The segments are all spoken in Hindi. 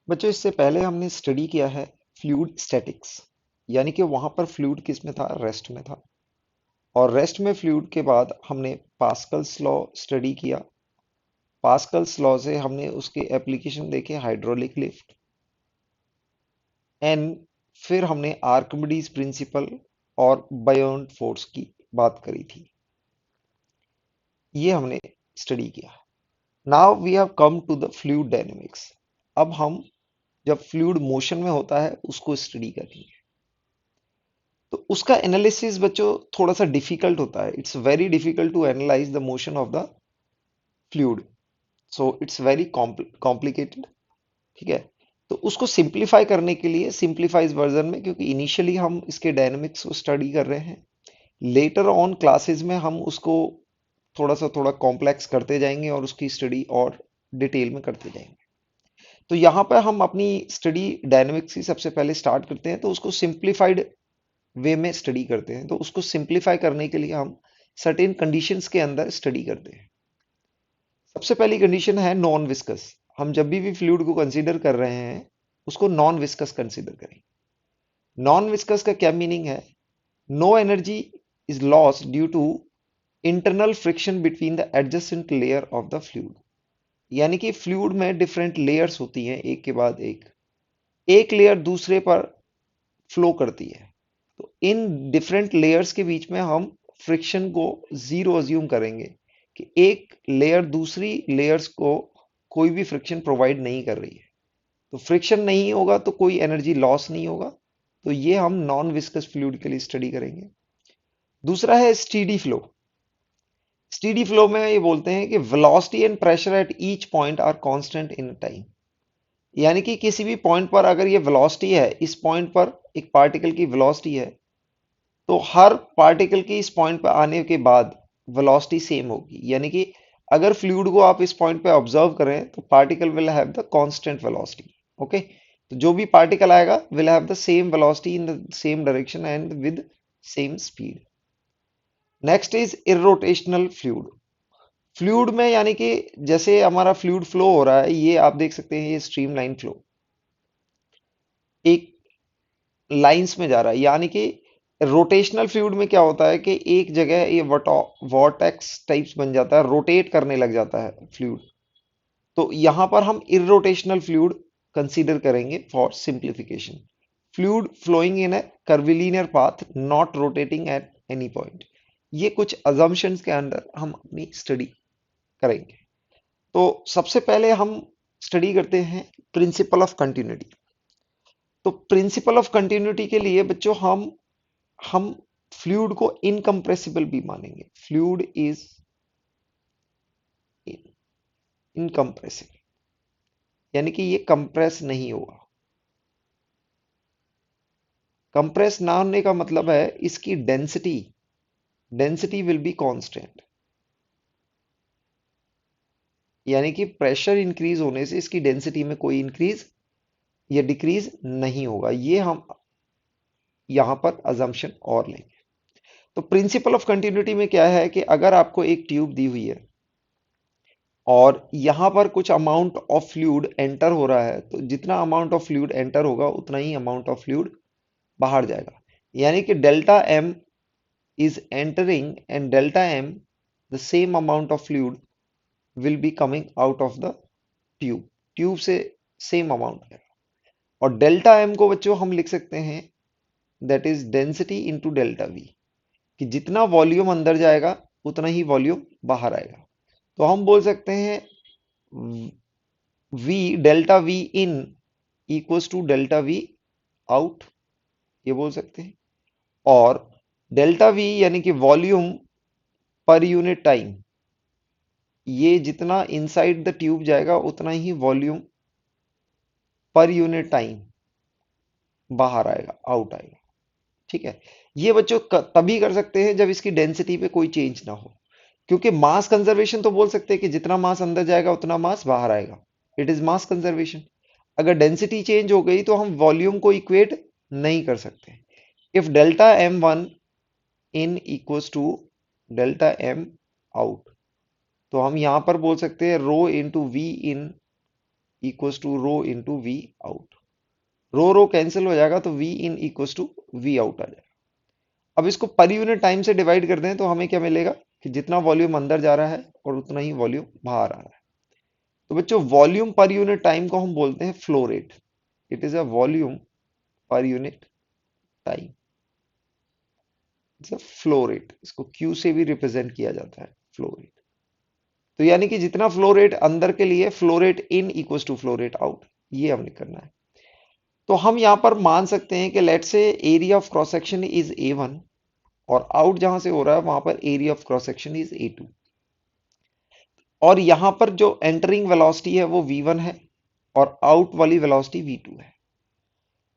बच्चों इससे पहले हमने स्टडी किया है फ्लूइड स्टैटिक्स। यानी कि वहां पर फ्लूइड किस में था, रेस्ट में था। और रेस्ट में फ्लूइड के बाद हमने पास्कल्स लॉ स्टडी किया। पास्कल्स लॉ से हमने उसके एप्लीकेशन देखे, हाइड्रोलिक लिफ्ट एंड फिर हमने आर्किमिडीज प्रिंसिपल और बायोट फोर्स की बात करी थी। ये हमने स्टडी किया। Now we have come to the fluid dynamics. अब हम जब फ्लूइड मोशन में होता है उसको स्टडी करेंगे। तो उसका एनालिसिस बच्चों थोड़ा सा डिफिकल्ट होता है। It's very difficult to analyse the motion of the fluid, so it's very complicated. ठीक है। तो उसको सिंप्लीफाई करने के लिए सिंप्लीफाइज वर्जन में, क्योंकि इनिशियली हम इसके डायनेमिक्स को स्टडी कर रहे हैं, लेटर ऑन क्लासेस में हम उसको थोड़ा कॉम्प्लेक्स करते जाएंगे और उसकी स्टडी और डिटेल में करते जाएंगे। तो यहाँ पर हम अपनी स्टडी डायनेमिक्स की सबसे पहले स्टार्ट करते हैं, तो उसको सिंप्लीफाइड वे में स्टडी करते हैं। तो उसको सिंप्लीफाई करने के लिए हम सर्टेन कंडीशंस के अंदर स्टडी करते हैं। सबसे पहली कंडीशन है नॉन विस्कस। हम जब भी फ्लूइड को कंसीडर कर रहे हैं उसको नॉन विस्कस कंसीडर करें। नॉन विस्कस का क्या मीनिंग है? No energy is lost due to internal friction between the adjacent layer of the fluid. यानी कि फ्लूइड में डिफरेंट लेयर्स होती हैं, एक के बाद एक लेयर दूसरे पर फ्लो करती है। तो इन डिफरेंट लेयर्स के बीच में हम फ्रिक्शन को जीरो अज्यूम करेंगे कि एक लेयर दूसरी लेयर्स को कोई भी फ्रिक्शन प्रोवाइड नहीं कर रही है। तो फ्रिक्शन नहीं होगा तो कोई एनर्जी लॉस नहीं होगा। तो ये हम नॉन विस्कस फ्लूइड के लिए स्टडी करेंगे। दूसरा है स्टीडी फ्लो। स्टीडी फ्लो में ये बोलते हैं कि velocity and pressure at each point are constant in time. यानी कि किसी भी पॉइंट पर अगर ये वेलोसिटी है, इस पॉइंट पर एक पार्टिकल की वेलोसिटी है, तो हर पार्टिकल की इस पॉइंट पर आने के बाद वेलोसिटी सेम होगी। यानी कि अगर फ्लूइड को आप इस पॉइंट पे ऑब्जर्व करें तो particle will have the constant velocity. Okay. तो जो भी पार्टिकल आएगा will have the same velocity in the same direction and with same speed. Next is irrotational fluid. Fluid में यानी कि जैसे हमारा फ्लूइड फ्लो हो रहा है, ये आप देख सकते हैं, ये स्ट्रीमलाइन फ्लो एक लाइंस में जा रहा है। यानी कि रोटेशनल फ्लूइड में क्या होता है कि एक जगह ये वॉर्टेक्स टाइप्स बन जाता है, रोटेट करने लग जाता है फ्लूइड। तो यहां पर हम इरोटेशनल फ्लूइड कंसीडर करेंगे for simplification. Fluid flowing in a curvilinear path, not rotating at any point. ये कुछ अजम्पशंस के अंडर हम अपनी स्टडी करेंगे। तो सबसे पहले हम स्टडी करते हैं प्रिंसिपल ऑफ कंटिन्यूटी। तो प्रिंसिपल ऑफ कंटिन्यूटी के लिए बच्चों हम फ्लूइड को इनकम्प्रेसिबल भी मानेंगे। फ्लूइड इज इनकम्प्रेसिबल, यानी कि ये कंप्रेस नहीं होगा। कंप्रेस ना होने का मतलब है इसकी density density will be constant. यानी कि प्रेशर इंक्रीज होने से इसकी डेंसिटी में कोई इंक्रीज या डिक्रीज नहीं होगा। ये हम यहां पर अजम्पशन और लेंगे। तो प्रिंसिपल ऑफ कंटिन्यूटी में क्या है कि अगर आपको एक ट्यूब दी हुई है और यहां पर कुछ अमाउंट ऑफ फ्लूइड एंटर हो रहा है, तो जितना अमाउंट ऑफ फ्लूइड एंटर होगा उतना ही अमाउंट ऑफ फ्लूइड बाहर जाएगा। यानी कि delta m is entering and delta m, the same amount of fluid will be coming out of the tube। Tube से सेम अमाउंट है। और डेल्टा एम को बच्चों हम लिख सकते हैं that is density into delta we, कि जितना वॉल्यूम अंदर जाएगा उतना ही वॉल्यूम बाहर आएगा। तो हम बोल सकते हैं v delta v in equals to delta v out, ये बोल सकते हैं। और डेल्टा वी यानी कि वॉल्यूम पर यूनिट टाइम, ये जितना इनसाइड द ट्यूब जाएगा उतना ही वॉल्यूम पर यूनिट टाइम बाहर आएगा, आउट आएगा। ठीक है। ये बच्चों तभी कर सकते हैं जब इसकी डेंसिटी पे कोई चेंज ना हो। क्योंकि मास कंजर्वेशन तो बोल सकते हैं कि जितना मास अंदर जाएगा उतना मास बाहर आएगा, इट इज मास कंजर्वेशन। अगर डेंसिटी चेंज हो गई तो हम वॉल्यूम को इक्वेट नहीं कर सकते। If delta m one in equals to delta m out, तो हम यहां पर बोल सकते हैं rho into v in equals to rho into v out. Rho rho cancel हो जाएगा तो v in equals to v out आ जाएगा। अब इसको पर यूनिट टाइम से डिवाइड कर दें तो हमें क्या मिलेगा कि जितना वॉल्यूम अंदर जा रहा है और उतना ही वॉल्यूम बाहर आ रहा है। तो बच्चों वॉल्यूम पर यूनिट टाइम को हम बोलते हैं flow rate. It is a volume per unit time, it's a flow rate. इसको क्यू से भी रिप्रेजेंट किया जाता है, फ्लो रेट। तो यानी कि जितना फ्लो रेट अंदर के लिए, flow rate in equals to flow rate out, ये हमने करना है। तो हम यहां पर मान सकते हैं कि लेट से area of cross section is A1 और आउट जहां से हो रहा है वहां पर area of cross section is A2, और यहां पर जो एंटरिंग वेलोसिटी है वो V1 है और आउट वाली वेलोसिटी V2 है।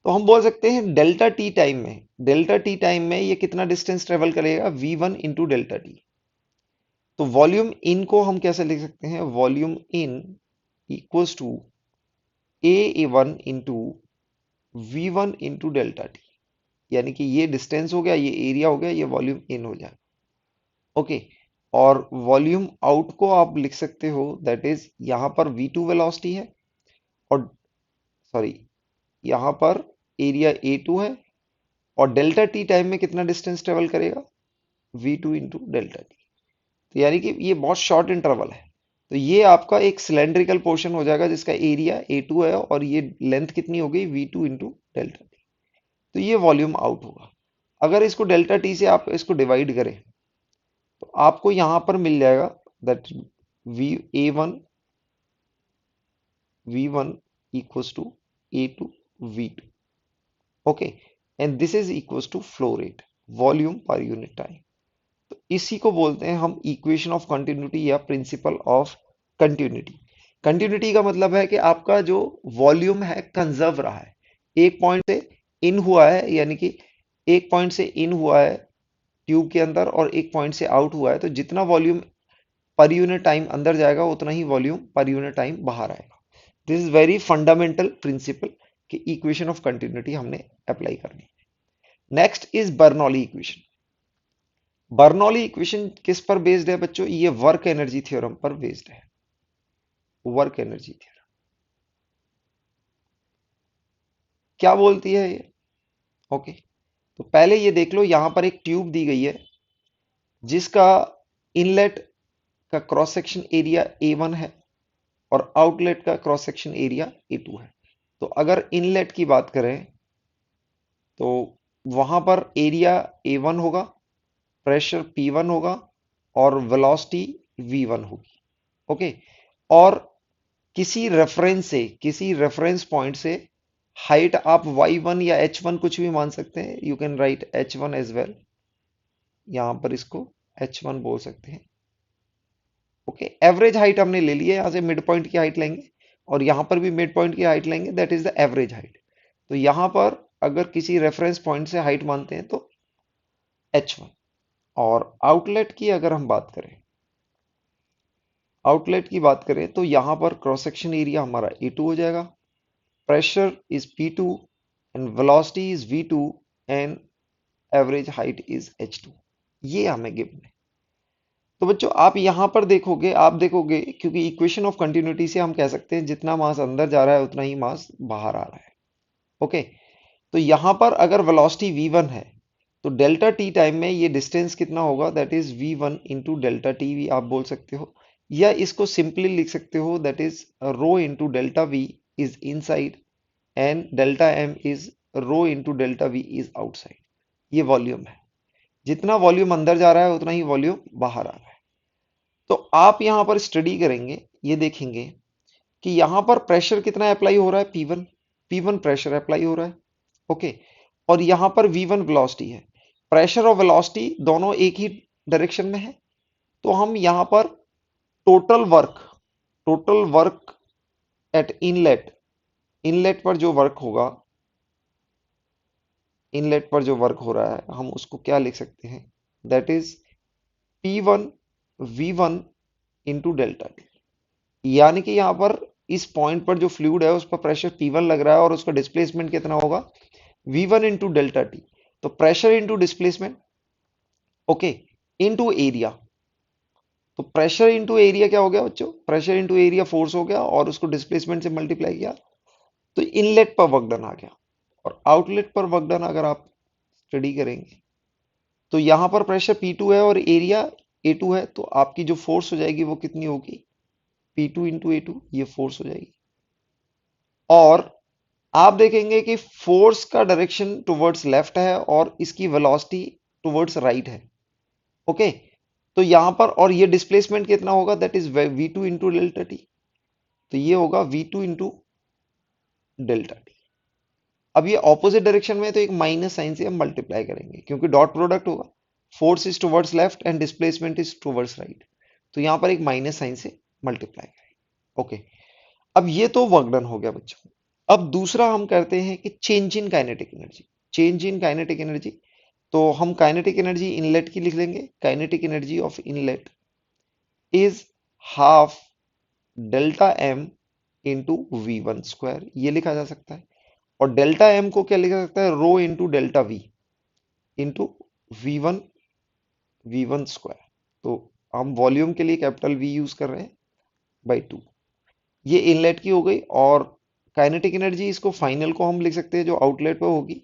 तो हम बोल सकते हैं डेल्टा टी टाइम में, डेल्टा टी टाइम में ये कितना डिस्टेंस ट्रेवल करेगा, V1 इंटू डेल्टा टी। तो वॉल्यूम इन को हम कैसे लिख सकते हैं, volume in equals to A1 into V1 into delta t. यानी कि ये डिस्टेंस हो गया, ये एरिया हो गया, ये वॉल्यूम इन हो जाए। ओके, और वॉल्यूम आउट को आप लिख सकते हो दैट इज, यहां पर V2 वेलोसिटी है और सॉरी यहां पर एरिया A2 है, और डेल्टा टी टाइम में कितना डिस्टेंस ट्रेवल करेगा, V2 इंटू डेल्टा टी। तो यानी कि ये बहुत शॉर्ट इंटरवल है। तो ये आपका एक सिलेंड्रिकल पोर्शन हो जाएगा जिसका एरिया A2 है और ये लेंथ कितनी हो गई, V2 इंटू डेल्टा टी। तो ये वॉल्यूम आउट होगा। अगर इसको डेल्टा टी से आप इसको डिवाइड करें तो आपको यहां पर मिल जाएगा that V1 equals to A2 V2, okay, and this is equals to flow rate, volume per unit time. तो इसी को बोलते हैं हम इक्वेशन ऑफ कंटिन्यूटी या प्रिंसिपल ऑफ कंटिन्यूटी। कंटिन्यूटी का मतलब है कि आपका जो वॉल्यूम है कंजर्व रहा है, एक पॉइंट से इन हुआ है, यानी कि एक पॉइंट से इन हुआ है ट्यूब के अंदर और एक पॉइंट से आउट हुआ है, तो जितना वॉल्यूम पर यूनिट टाइम अंदर जाएगा उतना ही वॉल्यूम पर यूनिट टाइम बाहर आएगा। This is very fundamental principle कि इक्वेशन ऑफ कंटिन्यूटी हमने अप्लाई करनी है। Next is Bernoulli equation. Bernoulli equation किस पर बेस्ड है बच्चों, ये वर्क एनर्जी थ्योरम पर बेस्ड है, वर्क एनर्जी थ्योरम। क्या बोलती है ये, ओके, तो पहले ये देख लो, यहां पर एक ट्यूब दी गई है जिसका इनलेट का क्रॉस सेक्शन एरिया A1 है और आउटलेट का क्रॉस सेक्शन एरिया A2 है। तो अगर इनलेट की बात करें तो वहां पर एरिया A1 होगा, प्रेशर P1 होगा और वेलोसिटी V1 होगी, ओके। और किसी रेफरेंस पॉइंट से हाइट आप Y1 या H1 कुछ भी मान सकते हैं, you can write H1 as well, यहां पर इसको H1 बोल सकते हैं, ओके। एवरेज हाइट हमने ले ली है, यहां से मिड पॉइंट की हाइट लेंगे और यहां पर भी मिड पॉइंट की हाइट लेंगे, that is the average height. तो यहां पर अगर किसी रेफरेंस पॉइंट से हाइट मानते हैं तो H1। और आउटलेट की बात करें तो यहां पर क्रॉस सेक्शन एरिया हमारा A2 हो जाएगा, pressure is P2 and velocity is V2 and average height is H2। ये हमें गिवन है। तो बच्चों आप देखोगे क्योंकि इक्वेशन ऑफ कंटिन्यूटी से हम कह सकते हैं जितना मास अंदर जा रहा है उतना ही मास बाहर आ रहा है, ओके। तो यहां पर अगर वेलोसिटी V1 है तो डेल्टा टी टाइम में ये डिस्टेंस कितना होगा, that is V1 into delta T भी आप बोल सकते हो, या इसको सिंपली लिख सकते हो that is rho into delta v is inside and delta m is rho into delta v is outside. ये वॉल्यूम है, जितना वॉल्यूम अंदर जा रहा है उतना ही वॉल्यूम बाहर आ रहा है। तो आप यहां पर स्टडी करेंगे, ये देखेंगे कि यहां पर प्रेशर कितना अप्लाई हो रहा है, P1, P1 प्रेशर अप्लाई हो रहा है, ओके। और यहां पर V1 वेलोसिटी है, प्रेशर और वेलोसिटी दोनों एक ही डायरेक्शन में है। तो हम यहां पर total work at inlet, inlet पर जो वर्क होगा, इनलेट पर जो वर्क हो रहा है हम उसको क्या लिख सकते हैं, that is P1 V1 into delta t. यानी कि यहां पर इस पॉइंट पर जो फ्लूइड है उस पर प्रेशर P1 लग रहा है और उसका डिस्प्लेसमेंट कितना होगा, V1 इंटू डेल्टा टी। तो pressure into displacement, okay, into area. तो प्रेशर इंटू एरिया क्या हो गया बच्चों, प्रेशर इंटू एरिया फोर्स हो गया और उसको डिस्प्लेसमेंट से मल्टीप्लाई किया तो इनलेट पर वर्क डन आ गया। और आउटलेट पर वर्क डन अगर आप स्टडी करेंगे तो यहां पर प्रेशर P2 है और एरिया A2 है, तो आपकी जो फोर्स हो जाएगी वो कितनी होगी, P2 इंटू A2, ये फोर्स हो जाएगी। और आप देखेंगे कि फोर्स का डायरेक्शन टुवर्ड्स लेफ्ट है और इसकी वेलोसिटी टुवर्ड्स राइट है। ओके, तो यहां पर और ये डिस्प्लेसमेंट कितना होगा, that is V2 into delta t. तो ये होगा V2 इंटू डेल्टा टी। अब ये ऑपोजिट डायरेक्शन में है, तो एक माइनस साइन से हम मल्टीप्लाई करेंगे क्योंकि डॉट प्रोडक्ट होगा। Force is towards left and displacement is towards right, तो यहां पर एक माइनस साइन से मल्टीप्लाई करेंगे। ओके, अब ये तो वर्क डन हो गया बच्चों। अब दूसरा हम करते हैं कि change in kinetic energy. Change in kinetic energy, तो हम काइनेटिक एनर्जी इनलेट की लिख लेंगे। Kinetic energy of inlet is half delta m into V1 square, ये लिखा जा सकता है। और डेल्टा एम को क्या लिखा जा सकता है, rho into delta v into V1 V1 square. तो हम वॉल्यूम के लिए कैपिटल V यूज कर रहे हैं बाई 2। ये इनलेट की हो गई। और काइनेटिक एनर्जी, इसको फाइनल को हम लिख सकते हैं जो आउटलेट पे होगी।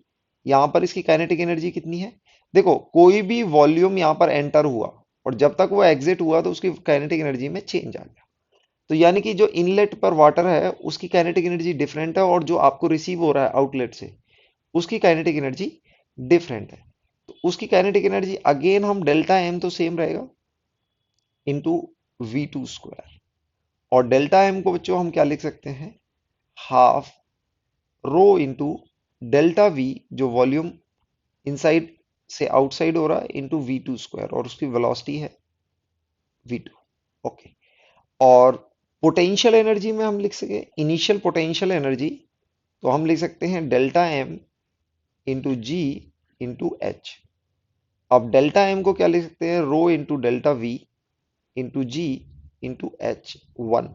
यहां पर इसकी काइनेटिक एनर्जी कितनी है, देखो कोई भी वॉल्यूम यहां पर एंटर हुआ और जब तक वो एग्जिट हुआ तो उसकी काइनेटिक एनर्जी में चेंज आ गया। तो यानी कि जो इनलेट पर वाटर है उसकी काइनेटिक एनर्जी डिफरेंट है और जो आपको रिसीव हो रहा है आउटलेट से उसकी काइनेटिक एनर्जी डिफरेंट है। तो उसकी काइनेटिक एनर्जी अगेन हम डेल्टा एम तो सेम रहेगा इंटू V2 स्क्वायर। और डेल्टा एम को बच्चों हम क्या लिख सकते हैं, half rho into delta v, जो वॉल्यूम इनसाइड से आउटसाइड हो रहा है, इंटू V2 स्क्वायर, और उसकी वेलोसिटी है V2। ओके, और पोटेंशियल एनर्जी में हम लिख सके इनिशियल पोटेंशियल एनर्जी, तो हम लिख सकते हैं delta m into g into h. अब डेल्टा एम को क्या लिख सकते हैं, rho into delta v into g into H1,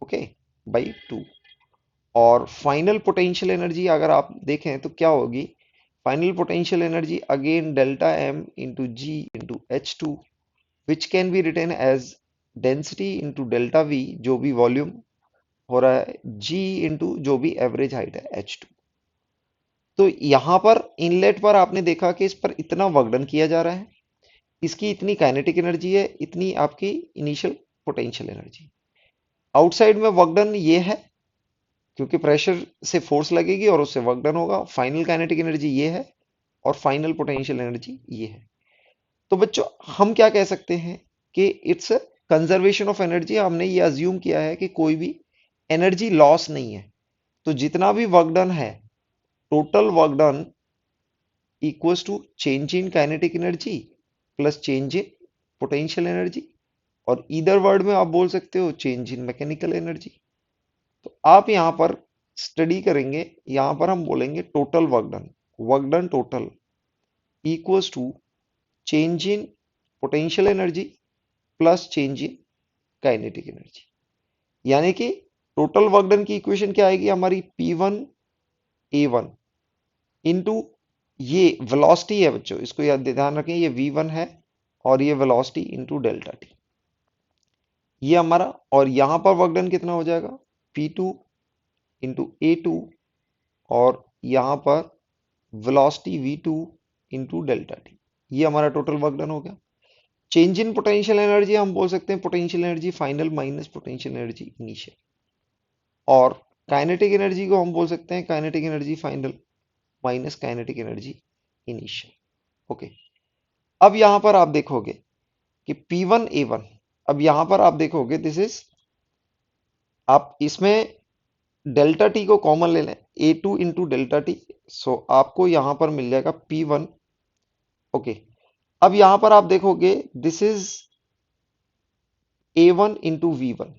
okay, by 2। और फाइनल पोटेंशियल एनर्जी अगर आप देखें तो क्या होगी, final potential energy again delta m into g into H2, which can be written as density into delta v, जो भी वॉल्यूम हो रहा है, जी इंटू जो भी एवरेज हाइट है H2। तो यहां पर इनलेट पर आपने देखा कि इस पर इतना वर्क डन किया जा रहा है, इसकी इतनी काइनेटिक एनर्जी है, इतनी आपकी इनिशियल पोटेंशियल एनर्जी। आउटसाइड में वर्क डन ये है क्योंकि प्रेशर से फोर्स लगेगी और उससे वर्क डन होगा। फाइनल काइनेटिक एनर्जी ये है और फाइनल पोटेंशियल एनर्जी ये है। तो बच्चों हम क्या कह सकते हैं कि इट्स कंजर्वेशन ऑफ एनर्जी। हमने ये अज्यूम किया है कि कोई भी एनर्जी लॉस नहीं है, तो जितना भी वर्क डन है, total work done equals to change in kinetic energy plus change in potential energy, और ईदर वर्ड में आप बोल सकते हो चेंज इन मैकेनिकल एनर्जी। तो आप यहां पर स्टडी करेंगे, यहां पर हम बोलेंगे total work done total equals to change in potential energy plus change in kinetic energy. यानी कि टोटल वर्क डन की इक्वेशन क्या आएगी हमारी, P1 A1 इंटू ये वेलोसिटी है बच्चों, इसको याद ध्यान रखें, ये V1 है और ये वेलोसिटी इंटू डेल्टा टी, ये हमारा। और यहां पर वर्क डन कितना हो जाएगा, P2 इंटू A2, और यहां पर velocity V2 into delta T, ये हमारा टोटल वर्क डन हो गया। चेंज इन पोटेंशियल एनर्जी हम बोल सकते हैं potential energy final minus potential energy initial. और काइनेटिक एनर्जी को हम बोल सकते हैं kinetic energy final minus kinetic energy initial. Okay, अब यहां पर आप देखोगे कि P1 A1, अब यहां पर आप देखोगे दिस इज, आप इसमें डेल्टा टी को कॉमन ले लें, A2 इंटू डेल्टा टी, सो आपको यहां पर मिल जाएगा P1। ओके, अब यहां पर आप देखोगे this is A1 into V1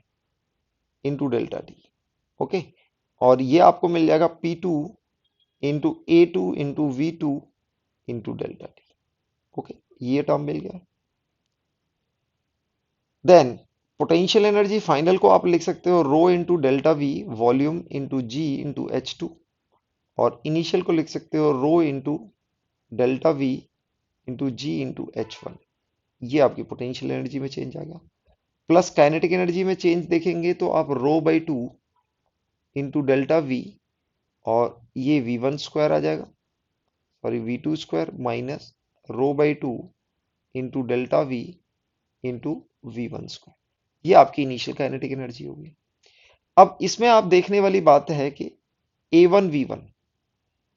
into delta t, okay, और ये आपको मिल जाएगा P2 into A2 into V2 into delta t. Okay, ये टर्म मिल गया। देन पोटेंशियल एनर्जी फाइनल को आप लिख सकते हो rho into delta v volume into g into H2, और इनिशियल को लिख सकते हो rho into delta v into g into H1। ये आपकी पोटेंशियल एनर्जी में चेंज आ गया। प्लस काइनेटिक एनर्जी में चेंज देखेंगे तो आप rho by two into delta v, और ये वी वन स्क्वायर आ जाएगा, sorry v two square minus rho by two into delta v into v one square. ये आपकी इनिशियल काइनेटिक एनर्जी होगी। अब इसमें आप देखने वाली बात है कि ए वन वी वन,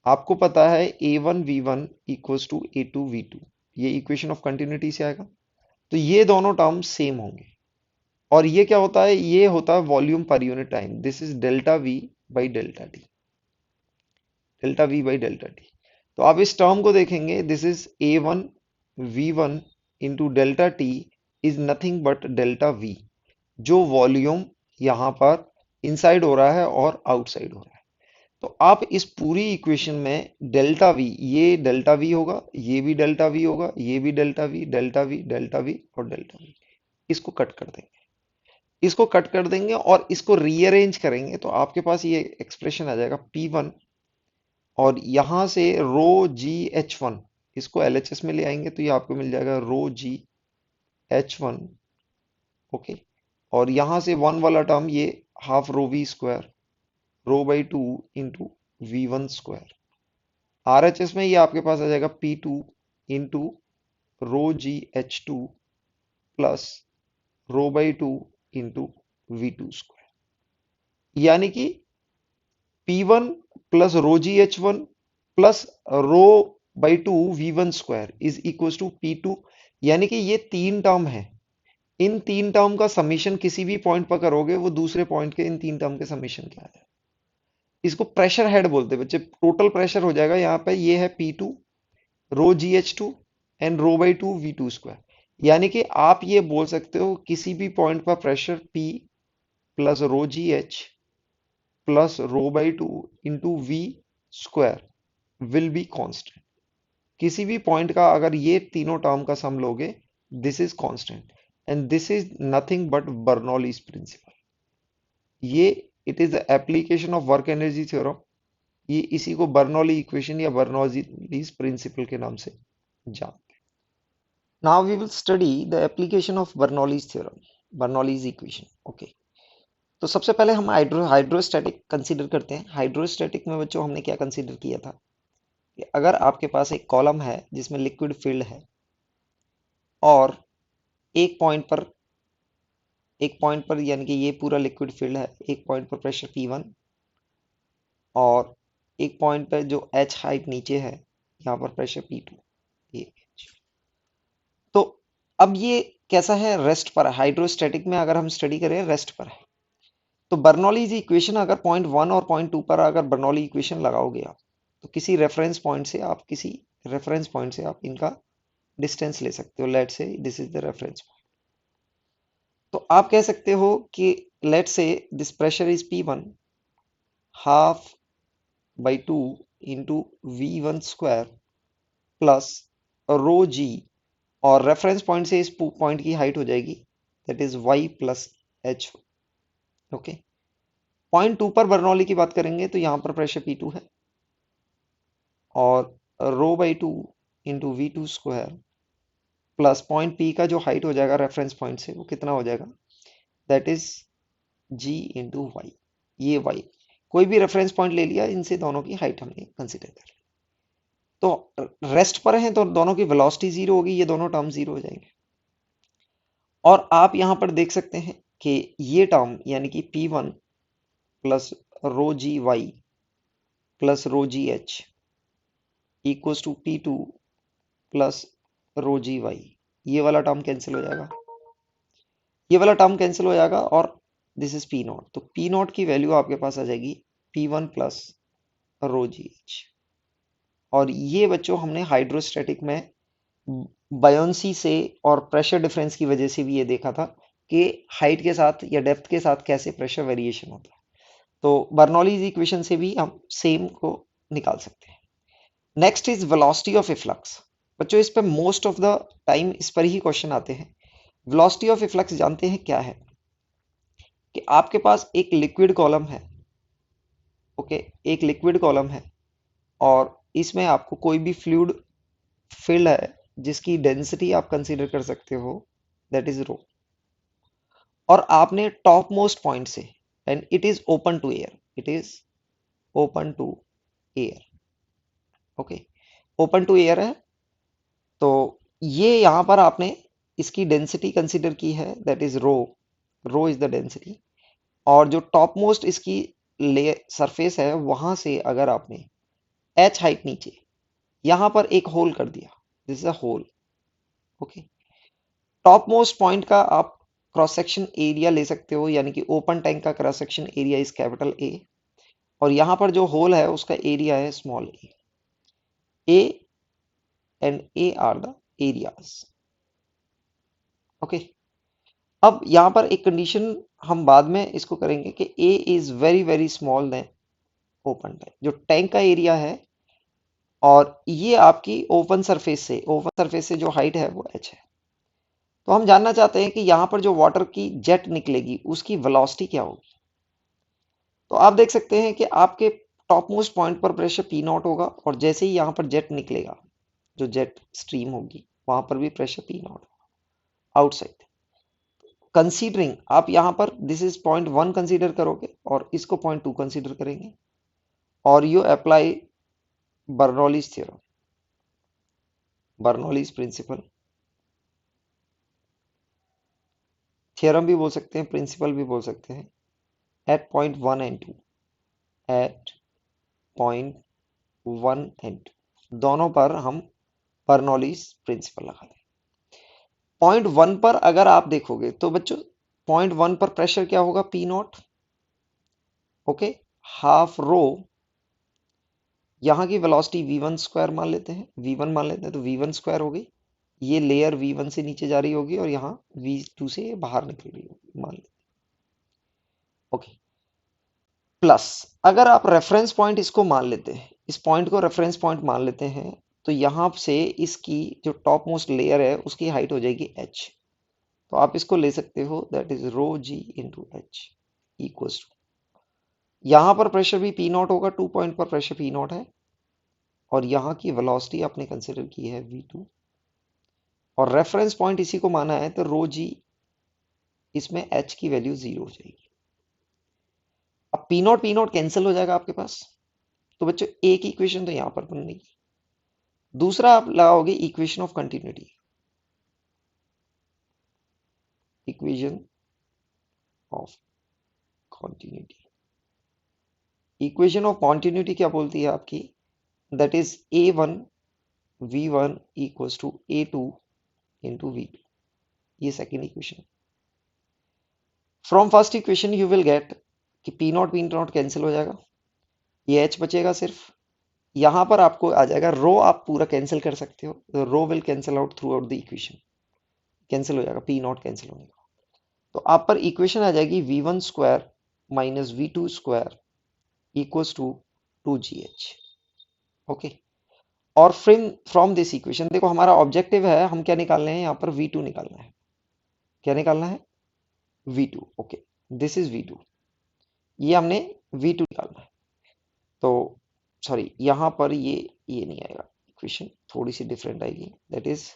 आपको पता है a one v one equals to a two v two, ये इक्वेशन ऑफ कंटिन्यूटी से आएगा। तो ये दोनों टर्म सेम होंगे, और ये क्या होता है, ये होता है volume per unit time. This is delta v by delta t, delta v by delta t. तो आप इस टर्म को देखेंगे, this is a one v one into delta t is nothing but delta v, जो वॉल्यूम यहाँ पर इनसाइड हो रहा है और आउटसाइड हो रहा है। तो आप इस पूरी इक्वेशन में डेल्टा वी, ये डेल्टा वी होगा, ये भी डेल्टा वी होगा, ये भी delta we, delta we, delta v और डेल्टा वी, इसको कट कर देंगे, इसको कट कर देंगे और इसको रीअरेंज करेंगे तो आपके पास ये एक्सप्रेशन आ जाएगा P1, और यहां से रो जी एच वन, इसको LHS में ले आएंगे तो ये आपको मिल जाएगा rho g h one. Okay, और यहां से वन वाला टर्म ये half rho we square rho by two into v one square. RHS में ये आपके पास आ जाएगा P2 into rho g h two plus rho by two into v two square, यानी कि P1 plus rho g h one plus rho by two v one square is equal to P2, यानी कि ये तीन टर्म है, इन तीन टर्म का समीशन किसी भी पॉइंट पर करोगे वो दूसरे पॉइंट के इन तीन टर्म के समीशन क्या है। इसको प्रेशर हेड बोलते हैं बच्चे, टोटल प्रेशर हो जाएगा यहाँ पे, ये है P2 rho g h two and rho by two v two square, यानी कि आप ये बोल सकते हो किसी भी पॉइंट पर pressure P plus rho g h plus rho by two into v square will be constant. किसी भी पॉइंट का अगर ये तीनों टर्म का सम लोगे, this is constant and this is nothing but Bernoulli's principle. ये it is the application of work energy theorem, ये इसी को बर्नौली इक्वेशन या बर्नौलीज प्रिंसिपल के नाम से जानते हैं। Now we will study the application of Bernoulli's theorem, Bernoulli's equation. Okay, तो सबसे पहले हम हाइड्रोस्टैटिक कंसीडर करते हैं। हाइड्रोस्टैटिक में बच्चों हमने क्या कंसीडर किया था कि अगर आपके पास एक कॉलम है जिसमें लिक्विड फील्ड है, और एक पॉइंट पर यानी कि ये पूरा लिक्विड फील्ड है, एक पॉइंट पर प्रेशर P1 और एक पॉइंट पर जो H हाइट नीचे है यहाँ पर प्रेशर P2, ये तो अब ये कैसा है, रेस्ट पर है। हाइड्रोस्टैटिक में अगर हम स्टडी करें रेस्ट पर है, तो बर्नौलीज इक्वेशन अगर पॉइंट वन और पॉइंट टू पर अगर बर्नौली इक्वेशन लगाओगे आप, तो किसी रेफरेंस पॉइंट से आप इनका डिस्टेंस ले सकते हो। Let say this is the reference point, तो आप कह सकते हो कि let say this pressure is P1 half by two into v one square plus rho g, और रेफरेंस पॉइंट से इस पॉइंट की हाइट हो जाएगी that is y plus H. Okay, point two पर बर्नौली की बात करेंगे तो यहाँ पर प्रेशर P2 है, और rho by two into v two square plus point P का जो हाइट हो जाएगा रेफरेंस पॉइंट से वो कितना हो जाएगा, that is G into y. ये y, कोई भी रेफरेंस पॉइंट ले लिया, इनसे दोनों की हाइट हमने कंसिडर कर ली। तो रेस्ट पर हैं तो दोनों की वेलोसिटी जीरो होगी, ये दोनों टर्म जीरो हो जाएंगे। और आप यहां पर देख सकते हैं कि ये टर्म यानी कि P1 plus rho g y plus rho g h equals to P2 plus rho g y, ये वाला टर्म कैंसिल हो जाएगा, ये वाला टर्म कैंसिल हो जाएगा, और दिस इज P नॉट। तो P नॉट की वैल्यू आपके पास आ जाएगी P1 plus rho g H. और ये बच्चों हमने हाइड्रोस्टैटिक में बायोंसी से और प्रेशर डिफरेंस की वजह से भी ये देखा था कि हाइट के साथ या डेप्थ के साथ कैसे प्रेशर वेरिएशन होता है। तो बर्नौलीज इक्वेशन से भी हम सेम को निकाल सकते हैं। Next is velocity of efflux. बच्चों इस पर मोस्ट ऑफ द टाइम इस पर ही क्वेश्चन आते हैं। वेलोसिटी ऑफ इफ्लक्स जानते हैं क्या है, कि आपके पास एक लिक्विड कॉलम है। ओके, एक लिक्विड कॉलम है और इसमें आपको कोई भी फ्लूइड फील्ड है जिसकी डेंसिटी आप कंसीडर कर सकते हो, दैट इज रो। और आपने टॉप मोस्ट पॉइंट से, and it is open to air, it is open to air, okay, open to air है। तो ये यहां पर आपने इसकी डेंसिटी कंसीडर की है, that is rho, rho is the density. और जो टॉप मोस्ट इसकी ले सरफेस है वहां से अगर आपने एच हाइट नीचे यहां पर एक होल कर दिया, this is a hole, okay. Top most point का आप क्रॉस सेक्शन एरिया ले सकते हो, यानी कि ओपन टैंक का cross section area is capital A, और यहां पर जो होल है उसका एरिया है small A and A R the areas, okay. अब यहां पर एक कंडीशन हम बाद में इसको करेंगे कि a is very very small then open tank, जो टैंक का एरिया है और ये आपकी ओपन सरफेस से जो हाइट है वो एच है। तो हम जानना चाहते हैं कि यहाँ पर जो वाटर की जेट निकलेगी उसकी वेलोसिटी क्या होगी। तो आप देख सकते हैं कि आपके टॉप मोस्ट पॉइंट पर प्रेशर पी नॉट होगा, और जैसे ही यहाँ पर जेट निकलेगा, जो जेट स्ट्रीम होगी वहां पर भी pressure p not outside. Considering आप यहाँ पर this is point one consider करोगे और इसको पॉइंट टू कंसीडर करेंगे, और you apply Bernoulli's theorem, Bernoulli's principle, theorem भी बोल सकते हैं, प्रिंसिपल भी बोल सकते हैं, at point one and two, at point one and two दोनों पर हम बर्नौलीज प्रिंसिपल लगा दें। पॉइंट वन पर अगर आप देखोगे तो बच्चों पॉइंट वन पर प्रेशर क्या होगा, P not, okay, half rho, यहाँ की वेलोसिटी v1 स्क्वायर मान लेते हैं, v1 मान लेते हैं, तो v1 स्क्वायर हो गई, ये लेयर v1 से नीचे जा रही होगी और यहाँ v2 से बाहर निकल रही होगी मान लेते हैं, ओके। प्लस अगर आप रेफरेंस पॉइंट इसको मान लेते हैं, इस पॉइंट को रेफरेंस पॉइंट मान लेते हैं, तो यहाँ से इसकी जो टॉप मोस्ट लेयर है उसकी हाइट हो जाएगी h। तो आप इसको ले सकते हो, that is rho g into h equals to, यहाँ पर प्रेशर भी पी नॉट होगा, 2 पॉइंट पर प्रेशर पी नॉट है, और यहाँ की वेलोसिटी आपने कंसिडर की है v2, और रेफरेंस पॉइंट इसी को माना है, तो रो जी, इसमें h की वैल्यू 0 हो जाएगी। अब पी नॉट कैंसिल हो जाएगा आपके पास, तो बच्चों एक इक्वेशन तो यहाँ पर बन गई। दूसरा आप लगाओगे equation of continuity, equation of continuity, equation of continuity क्या बोलती है आपकी, that is a one v one equals to a two into v two, ये second equation. From first equation you will get कि पी नॉट कैंसिल हो जाएगा, ये एच बचेगा सिर्फ, यहां पर आपको आ जाएगा रो, आप पूरा कैंसिल कर सकते हो, तो rho will cancel out throughout the equation, cancel हो जाएगा पी नॉट कैंसिल होने का। तो आप पर इक्वेशन आ जाएगी v one square minus v two square equals to two g h, okay. और फ्रॉम दिस इक्वेशन देखो हमारा ऑब्जेक्टिव है, हम क्या निकालना है यहाँ पर, वी टू निकालना है, क्या निकालना है, v two, okay, this is v two, ये हमने वी टू निकालना है। तो सॉरी यहाँ पर ये नहीं आएगा, इक्वेशन थोड़ी सी डिफरेंट आएगी, दैट इज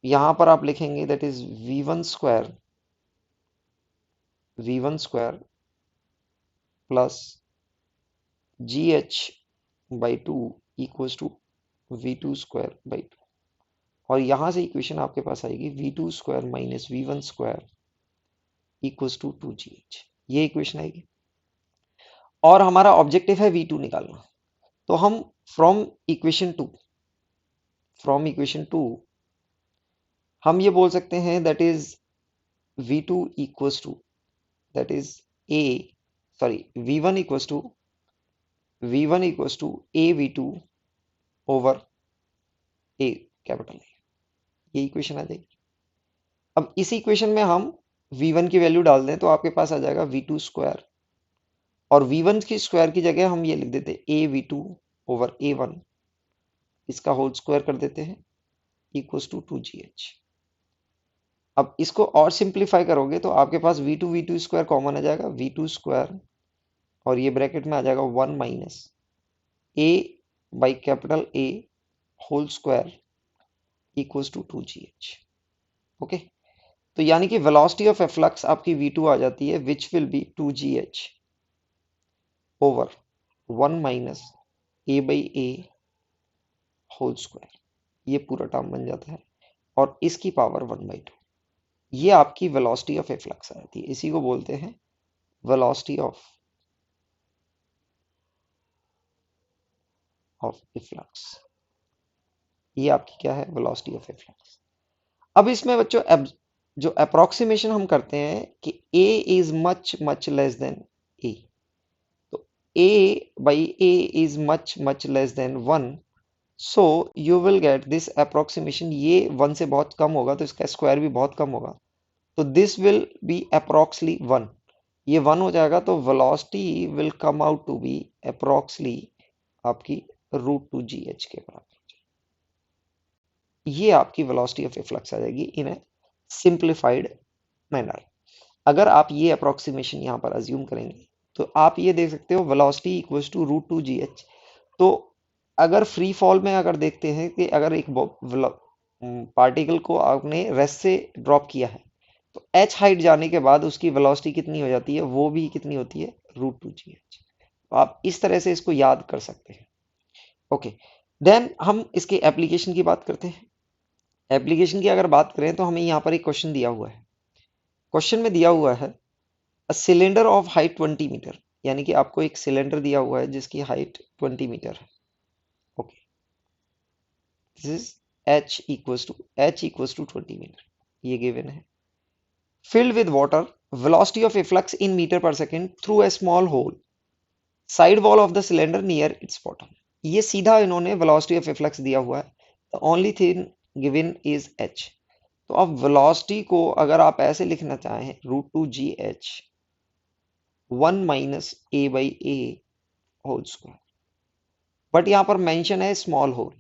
यहाँ पर आप लिखेंगे that is v one square plus g h by two equals to v two square by two, और यहां से इक्वेशन आपके पास आएगी v two square minus v one square equals to two g h, ये इक्वेशन आएगी। और हमारा ऑब्जेक्टिव है वी टू निकालना, तो हम from equation two from equation two हम ये बोल सकते हैं that is v two equals to, that is a sorry v one equals to a v two over a capital A, ये इक्वेशन आ जाएगी। अब इस इक्वेशन में हम v1 की वैल्यू डाल दें तो आपके पास आ जाएगा v2 स्क्वायर, और v1 की स्क्वायर की जगह हम ये लिख देते हैं a v2 ओवर a1, इसका होल स्क्वायर कर देते हैं इक्वल्स टू 2gh। अब इसको और सिंप्लीफाई करोगे तो आपके पास v2 स्क्वायर कॉमन आ जाएगा, v2 स्क्वायर, और ये ब्रैकेट में आ जाएगा 1 minus a by capital A whole square equals to 2gh, okay. तो यानी कि वेलोसिटी ऑफ एफ्लक्स आपकी v2 आ जाती है which will be 2gh over 1 minus a by a whole square, ये पूरा टर्म बन जाता है और इसकी पावर 1/2। ये आपकी वेलोसिटी ऑफ एफ्लक्स आ जाती है, इसी को बोलते हैं वेलोसिटी ऑफ एफ्लक्स। ये आपकी क्या है, वेलोसिटी ऑफ एफ्लक्स। अब इसमें बच्चों जो अप्रोक्सीमेशन हम करते हैं कि a is much much less then a, तो a by a is much much less then 1, so you will get this approximation, ये 1 से बहुत कम होगा तो इसका स्क्वायर भी बहुत कम होगा, तो दिस विल बी अप्रोक्सली 1, ये 1 हो जाएगा, तो velocity will come out to be approximately आपकी √2gh के बराबर। ये आपकी वेलोसिटी ऑफ एफ्लक्स आ जाएगी इन ए सिंप्लीफाइड मैनर। अगर आप ये अप्रोक्सीमेशन यहाँ पर अज्यूम करेंगे तो आप ये देख सकते हो वेलोसिटी इक्वल्स टू √2gh। तो अगर फ्री फॉल में अगर देखते हैं कि अगर एक पार्टिकल को आपने रेस्ट से ड्रॉप किया है तो h हाइट जाने के बाद उसकी वेलोसिटी कितनी हो जाती है, वो भी कितनी होती है, √2gh। तो आप इस तरह से इसको याद कर सकते हैं। ओके, देन हम इसके एप्लीकेशन की बात करते हैं। एप्लीकेशन की अगर बात करें तो हमें यहाँ पर एक क्वेश्चन दिया हुआ है। क्वेश्चन में दिया हुआ है a cylinder of height 20 metre, यानी कि आपको एक सिलेंडर दिया हुआ है जिसकी हाइट 20 मीटर है। Okay, this is h equals to 20 metre, ये गिवन है। Filled with water, velocity of efflux in metre per second through a small hole, side wall of the cylinder near its bottom. ये सीधा इन्होंने वेलोसिटी ऑफ एफ्लक्स दिया हुआ है, the only thing given is h। तो अब वेलोसिटी को अगर आप ऐसे लिखना चाहें √2gh 1 minus a by a whole square, but यहाँ पर मेंशन है स्मॉल होल।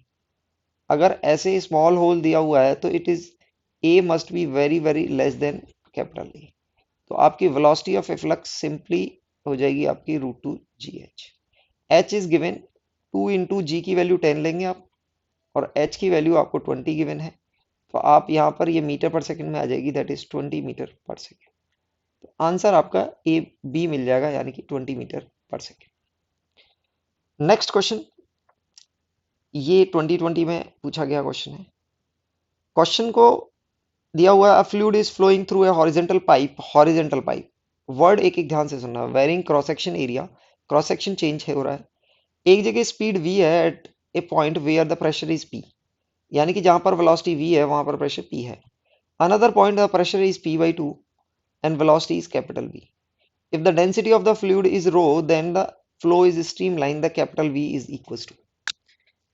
अगर ऐसे स्मॉल होल दिया हुआ है तो it is a must be very very less than capital A, तो आपकी वेलोसिटी ऑफ एफ्लक्स सिंपली हो जाएगी आपकी √2gh। h is given 2 into g की वैल्यू 10 लेंगे आप और h की वैल्यू आपको 20 गिवन है, तो आप यहाँ पर ये मीटर पर सेकंड में आ जाएगी, दैट इज 20 मीटर पर सेकंड। तो आंसर आपका ए बी मिल जाएगा, यानी कि 20 मीटर पर सेकंड। नेक्स्ट क्वेश्चन, ये 2020 में पूछा गया क्वेश्चन है। क्वेश्चन को दिया हुआ है fluid is flowing through a horizontal pipe, horizontal pipe, word एक एक ध्यान से सुनना, varying cross section area, cross section change हो रहा है। एक जगह स्पीड v है at a point where the pressure is p, यानी कि जहां पर वेलोसिटी v है वहां पर प्रेशर p है। Another point the pressure is p/2 and velocity is capital V. If the density of the fluid is rho, then the flow is streamline, the capital V is equals to,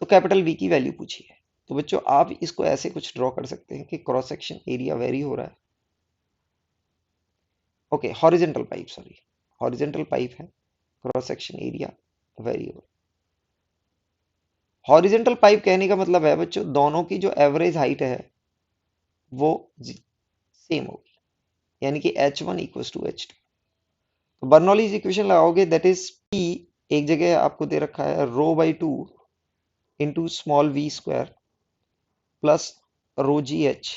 तो कैपिटल V की वैल्यू पूछी है। तो बच्चों आप इसको ऐसे कुछ ड्रॉ कर सकते हैं कि क्रॉस सेक्शन एरिया वेरी हो रहा है। Okay, horizontal pipe, sorry horizontal pipe है, क्रॉस सेक्शन एरिया वेरी हो रहा है। हॉरिजेंटल पाइप कहने का मतलब है बच्चों दोनों की जो एवरेज हाइट है वो सेम होगी, यानी कि h1 इक्वल्स टू h2। तो बर्नौलीज इक्वेशन लगाओगे, दैट इज p, एक जगह आपको दे रखा है रो/2 into small v square plus रो/gh।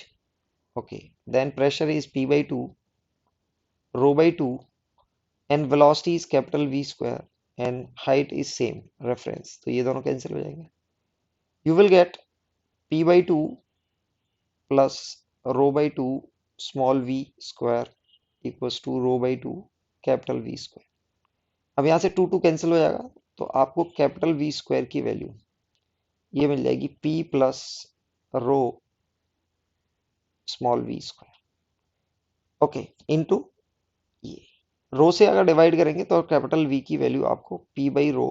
Okay, then pressure is p/2 रो/2 and velocity is capital V square and height is same reference, तो ये दोनों कैंसिल हो जाएंगे। You will get p/2 plus रो/2 small v square equals to रो/2 कैपिटल V स्क्वायर। अब यहाँ से 2 कैंसिल हो जाएगा, तो आपको कैपिटल V स्क्वायर की वैल्यू ये मिल जाएगी p प्लस रो small v square, okay, into ये रो से अगर डिवाइड करेंगे तो कैपिटल V की वैल्यू आपको p/रो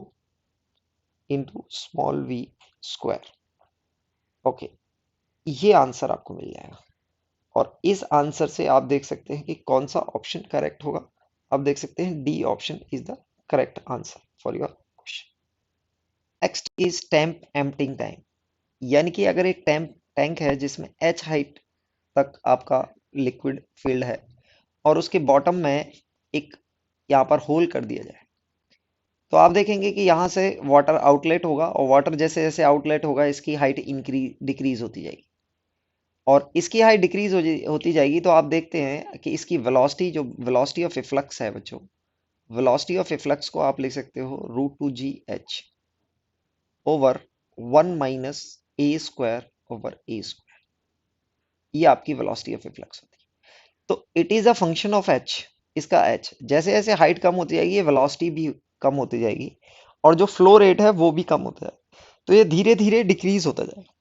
into small v square. Okay, ये आंसर आपको मिल जाएगा और इस आंसर से आप देख सकते हैं कि कौन सा ऑप्शन करेक्ट होगा। आप देख सकते हैं D option is the correct answer for your question. Next is tank emptying time, यानी कि अगर एक टैंक है जिसमें h हाइट तक आपका लिक्विड फिल्ड है और उसके बॉटम में एक यहाँ पर होल कर दिया जाए, तो आप देखेंगे कि यहाँ से वाटर आउटलेट होगा और वाटर जैसे जैसे आउटलेट होगा इसकी हाइट इंक्रीज डिक्रीज होती जाएगी। और इसकी हाइट डिक्रीज होती जाएगी, तो आप देखते हैं कि इसकी वेलोसिटी, जो वेलोसिटी ऑफ इफ्लक्स है बच्चों, वेलोसिटी ऑफ इफ्लक्स को आप लिख सकते हो √2 g h over 1 - a² over a²। ये आपकी वेलोसिटी ऑफ इफ्लक्स होती है। तो it is a function of h। इसका h जैसे जैसे हाइट कम होती जाएगी, ये वेलोसिटी भी कम होती जाएगी, और जो फ्लो रेट है वो भी कम होता जाएगा। तो ये धीरे धीरे डिक्रीज होता जाएगा।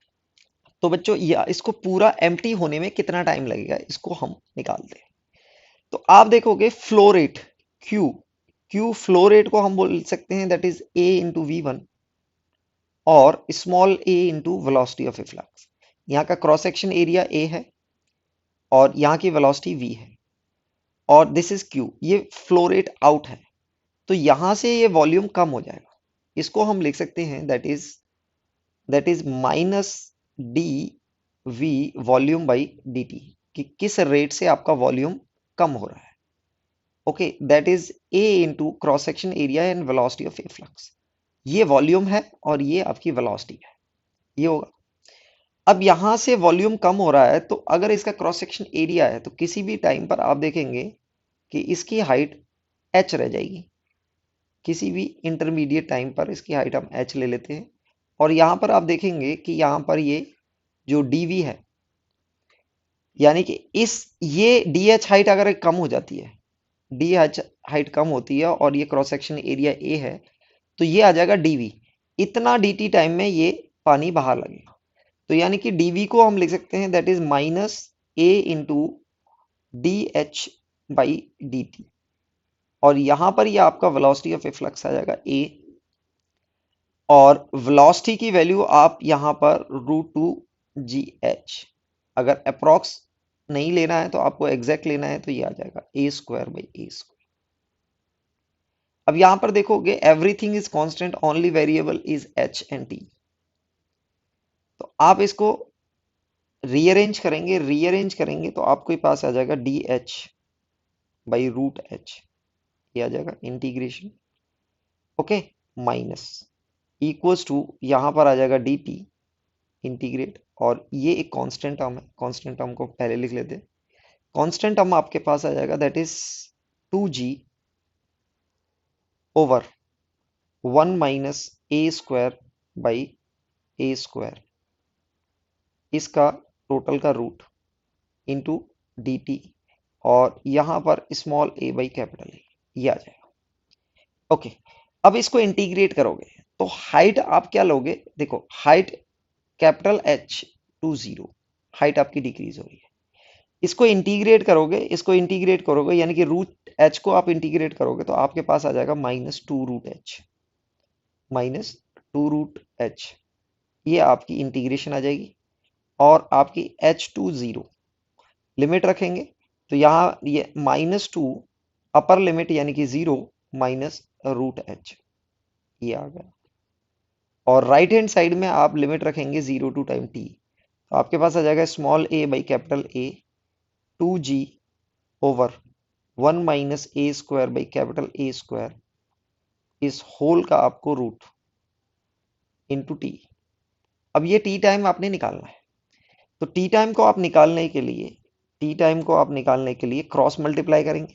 तो बच्चों, ये इसको पूरा एम्प्टी होने में कितना टाइम लगेगा, इसको हम निकालते हैं। तो आप देखोगे flow rate Q, Q flow rate को हम बोल सकते हैं that is A into V1 और small a into velocity of efflux. यहाँ का क्रॉस सेक्शन एरिया A है और यहाँ की वेलोसिटी V है, और दिस इज Q, ये फ्लो रेट आउट है। तो यहां से ये वॉल्यूम कम हो जाएगा। इसको हम लिख सकते हैं that is -dV volume by dt, कि किस रेट से आपका वॉल्यूम कम हो रहा है। Okay, that is A into cross section area and velocity of efflux. ये वॉल्यूम है और ये आपकी वेलोसिटी है, ये होगा। अब यहां से वॉल्यूम कम हो रहा है, तो अगर इसका क्रॉस सेक्शन एरिया है तो किसी भी टाइम पर आप देखेंगे कि इसकी हाइट h रह जाएगी। किसी भी इंटरमीडिएट टाइम पर इसकी हाइट हम h ले लेते हैं, और यहां पर आप देखेंगे कि यहां पर ये जो dv है, यानी कि ये dh हाइट अगर कम हो जाती है, dh हाइट कम होती है और ये क्रॉस सेक्शन एरिया a है, तो ये आ जाएगा dv। इतना dt टाइम में ये पानी बाहर लगेगा। तो यानी कि dv को हम लिख सकते हैं that is -a into dh by dt, और यहां पर ये आपका वेलोसिटी ऑफ इफ्लक्स आ जाएगा a, और वेलोसिटी की वैल्यू आप यहां पर √2 g h, अगर अप्रोक्स नहीं लेना है तो आपको एग्जैक्ट लेना है, तो ये आ जाएगा a²/a²। अब यहां पर देखोगे everything is constant, only variable is h and t। तो आप इसको रीअरेंज करेंगे तो आपके पास आ जाएगा dh/√h, ये आ जाएगा integration. Okay, minus equals to यहां पर आ जाएगा dt इंटीग्रेट, और ये एक कांस्टेंट टर्म है, कांस्टेंट टर्म को पहले लिख लेते हैं। कांस्टेंट टर्म आपके पास आ जाएगा that is 2g over 1 - a² इसका टोटल का रूट इंटू dt, और यहां पर small a by capital A, ये आ जाएगा। ओके, अब इसको इंटीग्रेट करोगे तो हाइट आप क्या लोगे, देखो height capital H to 0, height आपकी डिक्रीज हो रही है। इसको इंटीग्रेट करोगे यानी कि √h को आप इंटीग्रेट करोगे तो आपके पास आ जाएगा -2√h, -2√h। ये आपकी इंटीग्रेशन आ जाएगी, और आपकी h टू 0 लिमिट रखेंगे, तो यहाँ ये -2 अपर लिमिट यानी कि 0 -√h, ये आ गया। और राइट हैंड साइड में आप लिमिट रखेंगे 0 टू टाइम t, तो आपके पास आ जाएगा small a by capital A 2g over 1 - a² by capital A², इस होल का आपको रूट इंटू टी। अब ये टी टाइम आपने निकालना है, तो टी टाइम को आप निकालने के लिए क्रॉस मल्टीप्लाई करेंगे,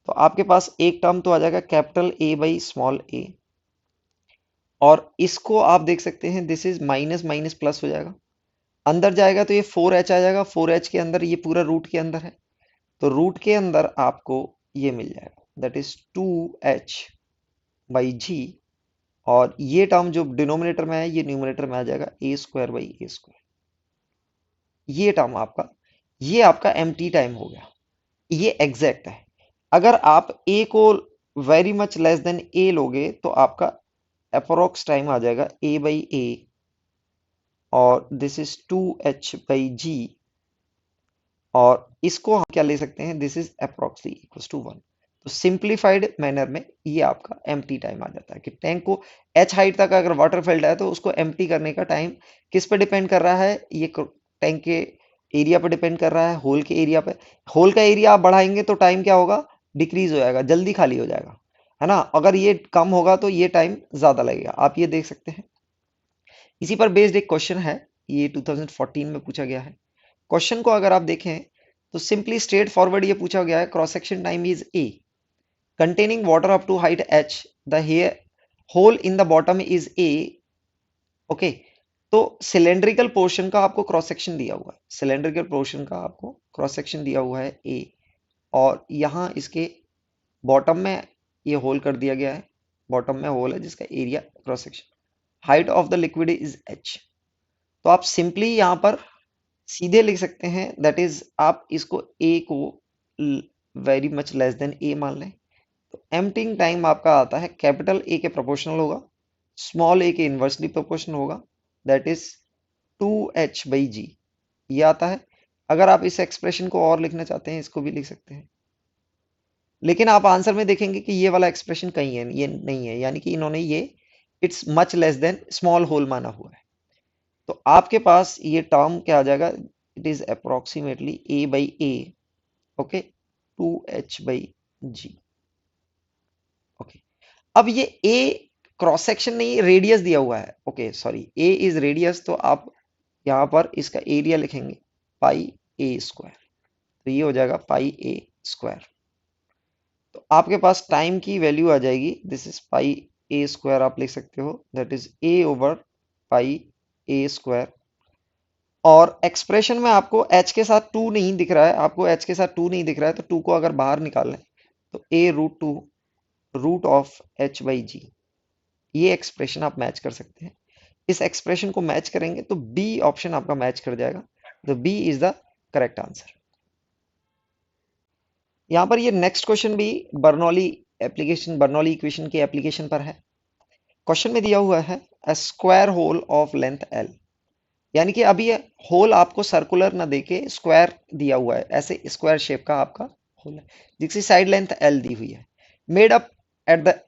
तो आपके पास एक टर्म तो आ जाएगा capital A by small a, और इसको आप देख सकते हैं this is minus minus plus हो जाएगा, अंदर जाएगा तो ये 4h आ जाएगा, 4h के अंदर ये पूरा रूट के अंदर है, तो रूट के अंदर आपको ये मिल जाएगा दैट इज 2h बाई जी, और ये टर्म जो डिनोमिनेटर में है ये न्यूमरेटर में आ जाएगा a²/a²। ये टर्म आपका, ये आपका एम्प्टी टाइम हो गया, ये एग्जैक्ट है। अगर आप a को very much less then a लोगे तो आपका अप्रोक्स टाइम आ जाएगा a/a, और दिस इज 2h/g, और इसको हम क्या ले सकते हैं, this is approximately equal to 1। तो सिंप्लीफाइड मैनर में ये आपका एम्प्टी टाइम आ जाता है कि टैंक को h हाइट तक अगर वाटर फिल्ड है तो उसको एम्प्टी करने का टाइम किस पे डिपेंड कर रहा है, ये टैंक के एरिया पर डिपेंड कर रहा है, होल के एरिया पे। होल का एरिया आप बढ़ाएंगे तो टाइम क्या होगा, डिक्रीज हो जाएगा, जल्दी खाली हो जाएगा, है ना। अगर ये कम होगा तो ये टाइम ज्यादा लगेगा, आप ये देख सकते हैं। इसी पर बेस्ड एक क्वेश्चन है, ये 2014 में पूछा गया है। क्वेश्चन को अगर आप देखें तो सिंपली स्ट्रेट फॉरवर्ड ये पूछा गया है, cross section time is a, containing water up to height h, the here hole in the bottom is a, okay. तो सिलेंड्रिकल पोर्शन का आपको क्रॉस सेक्शन दिया हुआ है, सिलेंड्रिकल पोर्शन का आपको क्रॉस सेक्शन दिया हुआ है ए, और यहाँ इसके बॉटम में ये होल कर दिया गया है, बॉटम में होल है जिसका area cross section, height of the liquid is H. तो आप सिंपली यहाँ पर सीधे लिख सकते हैं, दैट इज आप इसको ए को वेरी मच लेस देन ए मान लें। तो एम्पटिंग टाइम आपका आता है कैपिटल ए के प्रोपोर्शनल होगा, स्मॉल ए के इन्वर्सली प्रोपोर्शनल होगा, दैट इज 2h/g, ये आता है। अगर आप इस एक्सप्रेशन को और लिखना चाहते हैं इसको भी लिख सकते हैं, लेकिन आप आंसर में देखेंगे कि ये वाला एक्सप्रेशन कहीं है, ये नहीं है, यानी कि इन्होंने ये it's much less than small hole माना हुआ है। तो आपके पास ये टर्म क्या आ जाएगा, it is approximately a/a, okay, 2h/g, okay. अब ये a क्रॉस सेक्शन नहीं, रेडियस दिया हुआ है, okay sorry, a is radius, तो आप यहाँ पर इसका एरिया लिखेंगे पाई ए स्क्वायर, तो ये हो जाएगा पाई ए स्क्वायर। तो आपके पास टाइम की वैल्यू आ जाएगी, this is pi A square, आप लिख सकते हो that is a over pi A square. और एक्सप्रेशन में आपको h के साथ 2 नहीं दिख रहा है, आपको h के साथ 2 नहीं दिख रहा है, तो 2 को अगर बाहर निकाल लें तो a√2 रूट ऑफ h/g, ये एक्सप्रेशन आप मैच कर सकते हैं। इस एक्सप्रेशन को मैच करेंगे तो बी ऑप्शन आपका मैच कर जाएगा, तो B is the correct answer. यहां पर ये नेक्स्ट क्वेश्चन भी बर्नौली एप्लीकेशन, बर्नौली इक्वेशन के एप्लीकेशन पर है। क्वेश्चन में दिया हुआ है a square hole of length L, यानी कि अभी ये होल आपको सर्कुलर ना देके स्क्वायर दिया हुआ है, ऐसे स्क्वायर शेप का आपका होल है जिसकी साइड लेंथ एल दी हुई है, made up at the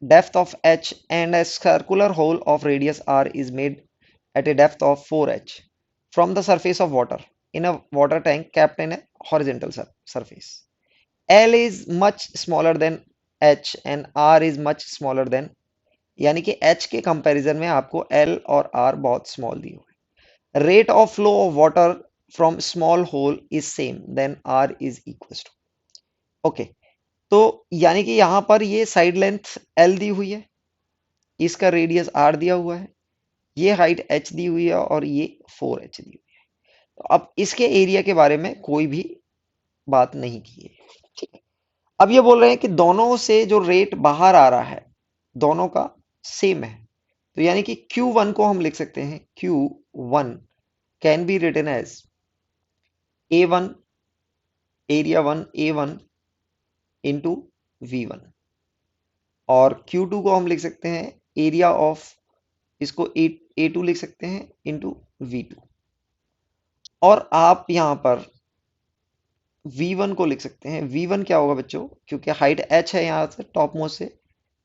depth of h and a circular hole of radius r is made at a depth of 4h from the surface of water in a water tank kept in a horizontal surface. L is much smaller than h and r is much smaller than, यानी कि h के कंपैरिजन में आपको l और r बहुत स्मॉल दी हुई है। Rate of flow of water from small hole is same then r is equal to, okay. तो यानी कि यहां पर ये साइड लेंथ l दी हुई है, इसका रेडियस r दिया हुआ है, ये हाइट h दी हुई है और ये 4h दी हुई है। तो अब इसके एरिया के बारे में कोई भी बात नहीं की है, ठीक है। अब ये बोल रहे हैं कि दोनों से जो रेट बाहर आ रहा है दोनों का सेम है, तो यानी कि Q1 को हम लिख सकते हैं, Q1 can be written as A1, area 1 A1 into V1, और Q2 को हम लिख सकते हैं एरिया ऑफ, इसको A2 लिख सकते हैं इंटू V2, और आप यहां पर V1 को लिख सकते हैं, V1 क्या होगा बच्चों, क्योंकि हाइट h है यहां से टॉप मोस्ट से,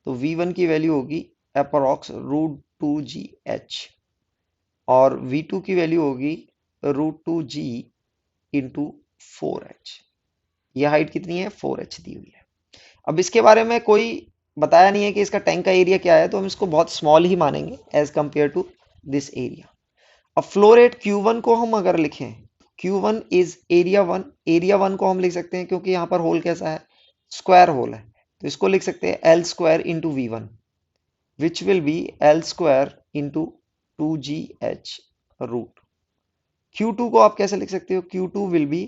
तो V1 की वैल्यू होगी अप्रोक्स √2gh, और V2 की वैल्यू होगी √2g इंटू 4h। यह हाइट कितनी है, 4h दी हुई है। अब इसके बारे में कोई बताया नहीं है कि इसका टैंक का एरिया क्या है, तो हम इसको बहुत स्मॉल ही मानेंगे as compare to this area. अब फ्लो रेट Q1 को हम अगर लिखें, Q1 इज एरिया 1, एरिया 1 को हम लिख सकते हैं क्योंकि यहाँ पर होल कैसा है, स्क्वायर होल है, तो इसको लिख सकते हैं L square into V1 which will be L square into 2gh root. Q2 को आप कैसे लिख सकते हो, Q2 will be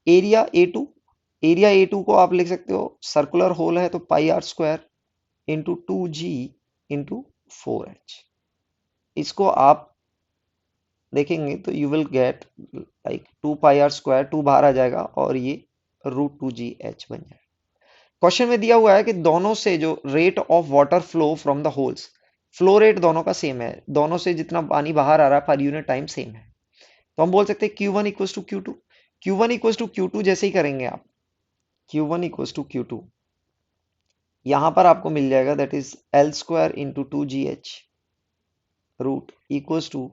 area A2, area A2 को आप लिख सकते हो, सर्कुलर होल है तो pi r square into 2g into 4h। इसको आप देखेंगे तो you will get like 2 pi r square, 2 बाहर आ जाएगा और ये √2gh बन जाएगा। क्वेश्चन में दिया हुआ है कि दोनों से जो rate of water flow from the holes, flow rate दोनों का सेम है, दोनों से जितना पानी बाहर आ रहा है पर यूनिट टाइम सेम है, तो हम बोल सकते हैं Q1 equal to Q2, Q1 equal to Q2 जैसे ही करेंगे आप, Q1 इक्वल टू Q2, यहां पर आपको मिल जाएगा that is L square into 2gh root equal to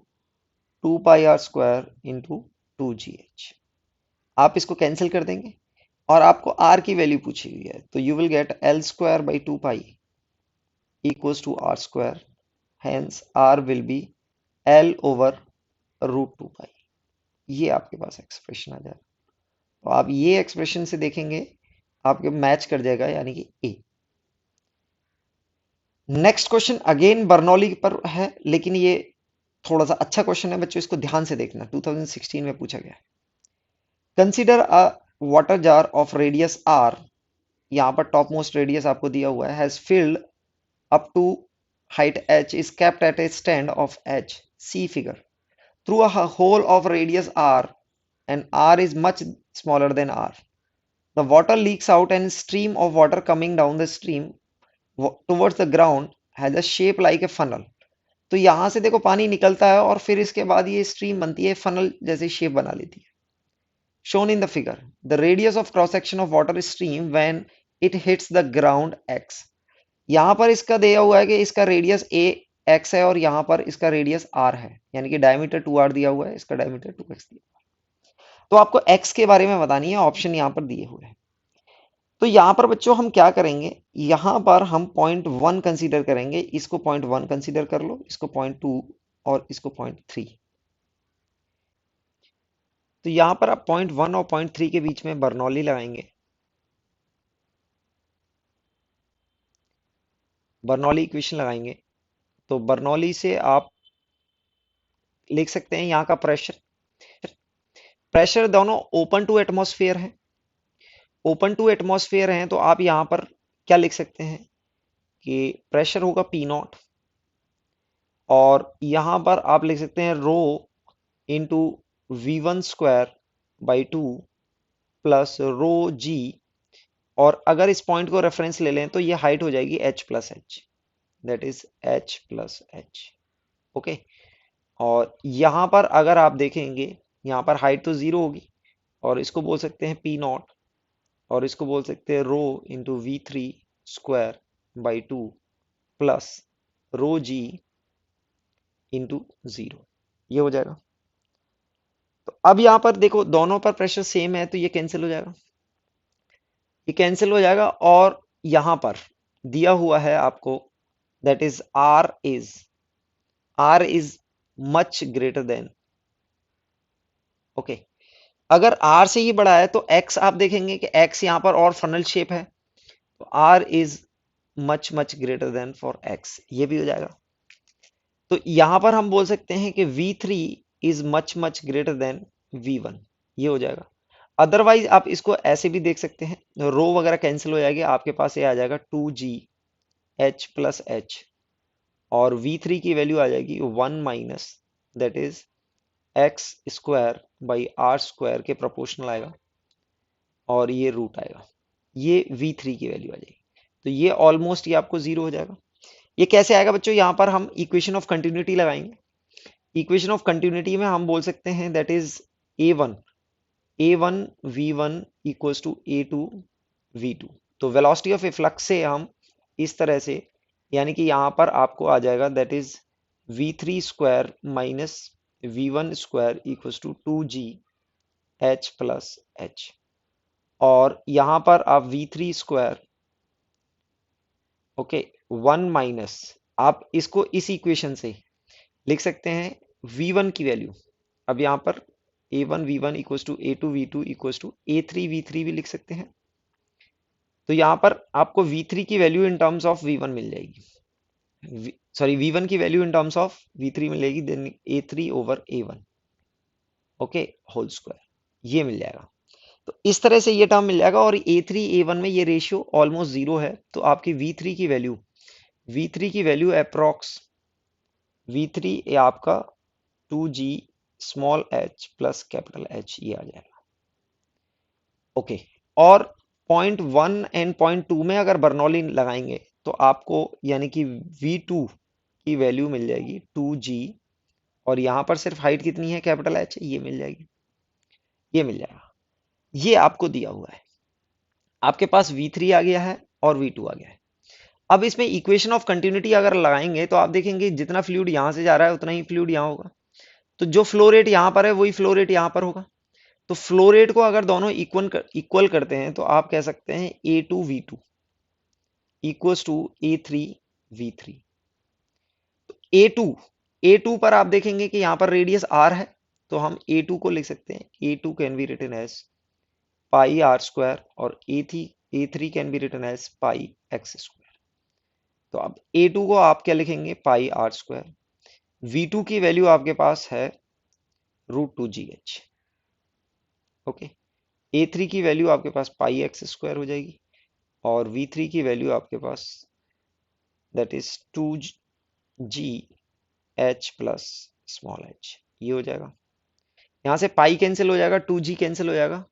2 pi r square into 2gh। आप इसको कैंसिल कर देंगे और आपको r की वैल्यू पूछी हुई है, तो you will get L square by 2 pi equals to r square, hence r will be L over √2 pi. ये आपके पास एक्सप्रेशन आ जाएगा। तो आप ये एक्सप्रेशन से देखेंगे आपके मैच कर जाएगा, यानी कि ए। नेक्स्ट क्वेश्चन अगेन बर्नौली पर है, लेकिन ये थोड़ा सा अच्छा क्वेश्चन है बच्चों, इसको ध्यान से देखना, 2016 में पूछा गया है। Consider a water jar of radius r, यहाँ पर टॉप मोस्ट रेडियस आपको दिया हुआ है, has filled up to height h is kept at a stand of h, see figure, through a hole of radius r, and r is much smaller than r. The water leaks out and stream of water coming down the stream towards the ground has a shape like a funnel. तो यहां से देखो पानी निकलता है और फिर इसके बाद ये स्ट्रीम बनती है, फनल जैसे शेप बना लेती है। shown in the figure, the radius of cross section of water stream when it hits the ground x. यहां पर इसका दिया हुआ है कि इसका रेडियस ए एक्स है और यहां पर इसका रेडियस आर है, यानी कि डायमीटर 2r दिया हुआ है, इसका डायमीटर 2x दिया हुआ है। तो आपको x के बारे में बतानी है, ऑप्शन यहां पर दिए हुए हैं। तो यहां पर बच्चों हम क्या करेंगे, यहां पर हम पॉइंट 1 कंसीडर करेंगे, इसको पॉइंट 1 कंसीडर कर लो, इसको पॉइंट 2 और इसको पॉइंट 3। तो यहां पर आप पॉइंट 1 और पॉइंट 3 के बीच में बर्नौली लगाएंगे। बर्नौली इक्वेशन लगाएंगे तो बर्नौली से आप लिख सकते हैं यहाँ का प्रेशर। प्रेशर दोनों ओपन टू एटमॉस्फेयर है, ओपन टू एटमॉस्फेयर हैं, तो आप यहाँ पर क्या लिख सकते हैं कि प्रेशर होगा पी नॉट, और यहाँ पर आप लिख सकते हैं rho into V1² by 2 plus rho g, और अगर इस पॉइंट को रेफरेंस ले लें तो ये हाइट हो जाएगी h plus H, that is h plus H. Okay, और यहाँ पर अगर आप देखेंगे यहाँ पर हाइट तो जीरो होगी, और इसको बोल सकते हैं पी नॉट, और इसको बोल सकते हैं rho into V3² by 2 plus rho g into 0, ये हो जाएगा। तो अब यहाँ पर देखो दोनों पर प्रेशर सेम है तो ये कैंसिल हो जाएगा, ये कैंसिल हो जाएगा, और यहां पर दिया हुआ है आपको that is r is much greater than. Okay, अगर आर से ही बड़ा है तो एक्स आप देखेंगे कि एक्स यहां पर और फनल शेप है, तो r is much much greater than for x, ये भी हो जाएगा। तो यहां पर हम बोल सकते हैं कि V3 is much much greater then V1, ये हो जाएगा। अदरवाइज आप इसको ऐसे भी देख सकते हैं, रो वगैरह कैंसिल हो जाएगी, आपके पास ये आ जाएगा 2G H प्लस एच, और V3 की वैल्यू आ जाएगी 1 minus that is x square by r square के प्रोपोर्शनल आएगा, और ये रूट आएगा, ये V3 की वैल्यू आ जाएगी। तो ये ऑलमोस्ट ये आपको जीरो हो जाएगा। ये कैसे आएगा बच्चों, यहाँ पर हम इक्वेशन ऑफ कंटिन्यूटी लगाएंगे। इक्वेशन ऑफ कंटिन्यूटी में हम बोल सकते हैं that is A1 V1 equals to A2 V2। तो वेलोसिटी ऑफ फ्लक्स से हम इस तरह से, यानी कि यहाँ पर आपको आ जाएगा that is V3² minus V1² equals to 2G H plus h, और यहाँ पर आप V3² ओके 1 माइनस, आप इसको इस इक्वेशन से लिख सकते हैं V1 की वैल्यू, अब यहाँ पर A1 V1 equals to A2 V2 equals to A3 V3 भी लिख सकते हैं। तो यहाँ पर आपको V3 की value in terms of V1 मिल जाएगी, सॉरी V1 की value in terms of V3 मिलेगी, then A3 over A1 okay whole square, ये मिल जाएगा। तो इस तरह से ये टर्म मिल जाएगा, और A3 A1 में ये रेशियो ऑलमोस्ट जीरो है, तो आपकी V3 की वैल्यू अप्रोक्स V3 ये आपका 2G small h plus capital H, ये आ जाएगा। ओके, और पॉइंट 1 एंड पॉइंट 2 में अगर बर्नौली लगाएंगे तो आपको यानी कि V2 की वैल्यू मिल जाएगी 2G, और यहां पर सिर्फ हाइट कितनी है कैपिटल H, ये मिल जाएगी, ये मिल जाएगा। ये आपको दिया हुआ है, आपके पास V3 आ गया है और V2 आ गया है। अब इसमें इक्वेशन ऑफ कंटिन्यूटी अगर लगाएंगे तो आप देखेंगे जितना फ्लूइड यहां से जा रहा है उतना ही फ्लूइड यहां होगा, तो जो फ्लो रेट यहां पर है वही फ्लो रेट यहां पर होगा। तो फ्लो रेट को अगर दोनों इक्वल करते हैं तो आप कह सकते हैं A2 V2 equals to A3 V3। A2 पर आप देखेंगे कि यहां पर रेडियस R है, तो हम A2 को लिख सकते हैं, A2 can be written as pi r square और A3 can be written as pi x square. तो अब A2 को आप क्या लिखेंगे, पाई आर स्क्वायर। V2 की वैल्यू आपके पास है √2GH। ओके, A3 की वैल्यू आपके पास पाई एक्स स्क्वायर हो जाएगी और V3 की वैल्यू आपके पास that is 2GH plus small h, ये हो जाएगा। यहाँ से पाई कैंसिल हो जाएगा, 2G कैंसिल हो जाएगा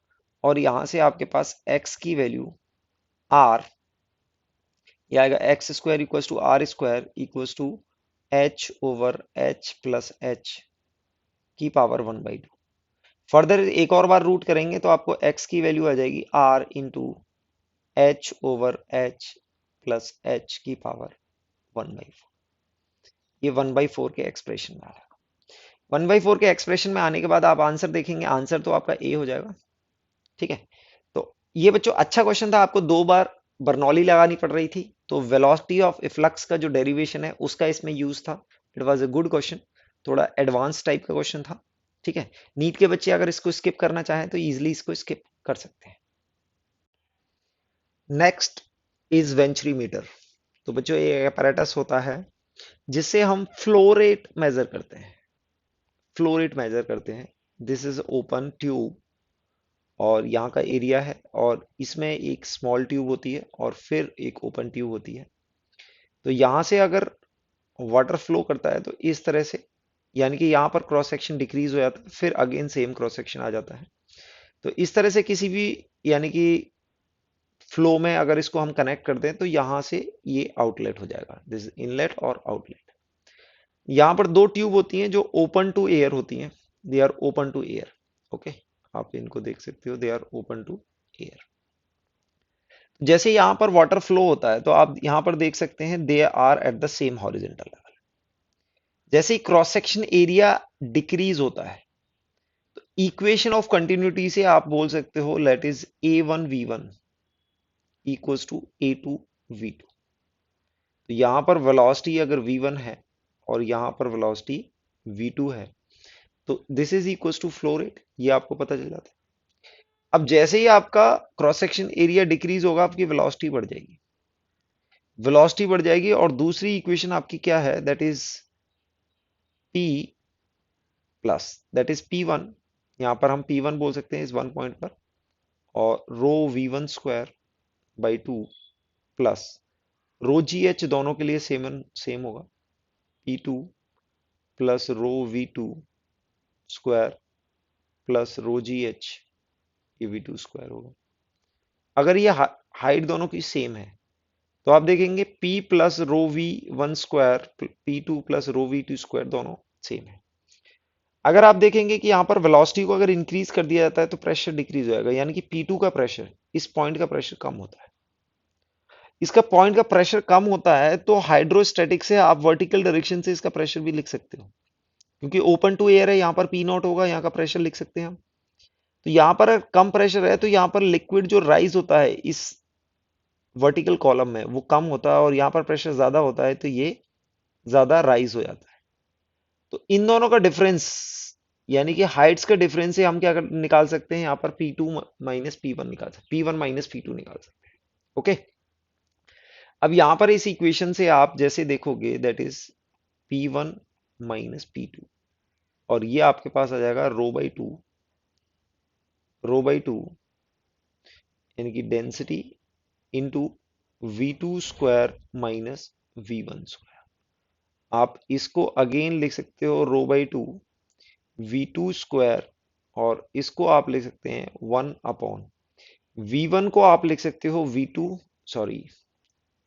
और यहाँ से आपके पास x की वैल्यू r, ये आएगा x square equal to r square equal to h over h plus h की पावर 1/2। फर्दर एक और बार रूट करेंगे तो आपको x की वैल्यू आ जाएगी r into h over h plus h की पावर 1/4। ये 1/4 के एक्सप्रेशन में आ रहा है। 1/4 के एक्सप्रेशन में आने के बाद आप आंसर देखेंगे, आंसर तो आपका ए हो जाएगा। ठीक है, तो ये बच्चों अच्छा क्वेश्चन था, आपको 2 बार बर्नौली लगानी पड़ रही थी, तो वेलोसिटी ऑफ इफ्लक्स का जो डेरिवेशन है उसका इसमें यूज था। It was a good question, थोड़ा एडवांस टाइप का क्वेश्चन था। ठीक है, नीट के बच्चे अगर इसको स्किप करना चाहें तो इजीली इसको स्किप कर सकते हैं। Next is venturimeter. तो बच्चों ये apparatus होता है जिससे हम फ्लो रेट मेजर करते हैं, फ्लो रेट मेजर करते हैं। दिस इज ओपन ट्यूब और यहाँ का एरिया है और इसमें एक स्मॉल ट्यूब होती है और फिर एक ओपन ट्यूब होती है। तो यहाँ से अगर वाटर फ्लो करता है तो इस तरह से, यानी कि यहाँ पर क्रॉस सेक्शन डिक्रीज हो जाता है, फिर अगेन सेम क्रॉस सेक्शन आ जाता है। तो इस तरह से किसी भी यानी कि फ्लो में अगर इसको हम कनेक्ट कर दें तो यहाँ से ये आउटलेट हो जाएगा, दिस इनलेट और आउटलेट। यहाँ पर 2 ट्यूब होती हैं जो ओपन टू एयर होती हैं, they are open to air. Okay, आप इनको देख सकते हो, they are open to air. जैसे यहाँ पर वाटर फ्लो होता है तो आप यहाँ पर देख सकते हैं they are at the same horizontal level. जैसे ही क्रॉस सेक्शन एरिया डिक्रीज होता है तो इक्वेशन ऑफ कंटिन्यूटी से आप बोल सकते हो late is A1V1 equals to A2V2। तो यहाँ पर वेलोसिटी अगर V1 है और यहाँ पर वेलोसिटी V2 है तो this is equals to flow rate, ये आपको पता चल जाता है। अब जैसे ही आपका क्रॉस सेक्शन एरिया डिक्रीज होगा आपकी वेलोसिटी बढ़ जाएगी, वेलोसिटी बढ़ जाएगी और दूसरी इक्वेशन आपकी क्या है, that is P plus that is P1। यहाँ पर हम P1 बोल सकते हैं इस 1 पॉइंट पर, और रो V1 square by 2 plus row GH दोनों के लिए सेम सेम होगा, P2 plus rho V2 square plus रो GH, ये V2 स्क्वायर होगा। अगर ये हाइट दोनों की सेम है तो आप देखेंगे P plus rho V1 square P2 plus rho V2 square दोनों सेम है। अगर आप देखेंगे कि यहाँ पर वेलोसिटी को अगर इंक्रीज कर दिया जाता है तो प्रेशर डिक्रीज हो जाएगा, यानी कि P2 का प्रेशर, इस पॉइंट का प्रेशर कम होता है। इसका पॉइंट का प्रेशर कम होता है तो हाइड्रोस्टैटिक से आप वर्टिकल डायरेक्शन से इसका प्रेशर भी लिख सकते हो, क्योंकि ओपन टू एयर है, यहाँ पर P0 होगा, यहाँ का प्रेशर लिख सकते हैं हम। तो यहाँ पर कम प्रेशर है तो यहाँ पर लिक्विड जो राइज होता है इस वर्टिकल कॉलम में वो कम होता है, और यहाँ पर प्रेशर ज्यादा होता है तो ये ज्यादा राइज हो जाता है। तो इन दोनों का डिफरेंस यानी कि हाइट्स का डिफरेंस से हम क्या निकाल सकते हैं, यहाँ पर P2 माइनस P1 निकाल सकते हैं, P1 माइनस P2 निकाल सकते हैं। ओके, अब यहाँ पर इस इक्वेशन से आप जैसे देखोगे that is P1 minus P2 और ये आपके पास आ जाएगा रो बाई टू यानी कि density into V2 square minus V1 square. आप इसको अगेन लिख सकते हो रो/2 V2 स्क्वायर, और इसको आप लिख सकते हैं 1/, V1 को आप लिख सकते हो V2, सॉरी,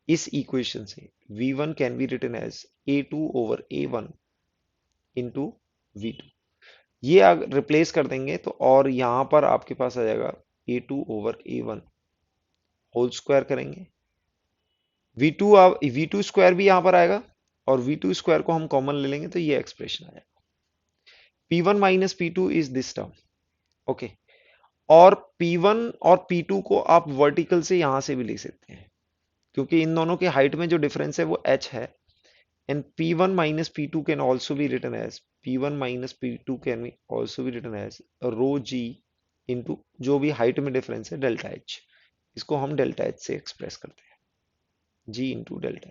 इस इक्वेशन से V1 can be written as A2 over A1 into V2। ये अगर रिप्लेस कर देंगे तो और यहाँ पर आपके पास आ जाएगा A2 over A1 whole square करेंगे, V2 स्क्वायर भी यहाँ पर आएगा और V2 स्क्वायर को हम कॉमन ले लेंगे तो ये एक्सप्रेशन आ जाएगा। P1 minus P2 is this term. Okay, और P1 और P2 को आप वर्टिकल से यहां से भी ले सकते हैं, क्योंकि इन दोनों के हाइट में जो डिफरेंस है वो h है, and P1 minus P2 can also be written as P1 minus P2 can be also be written as rho g into जो भी हाइट में डिफरेंस है डेल्टा एच, इसको हम डेल्टा एच से एक्सप्रेस करते हैं जी इंटू डेल्टा।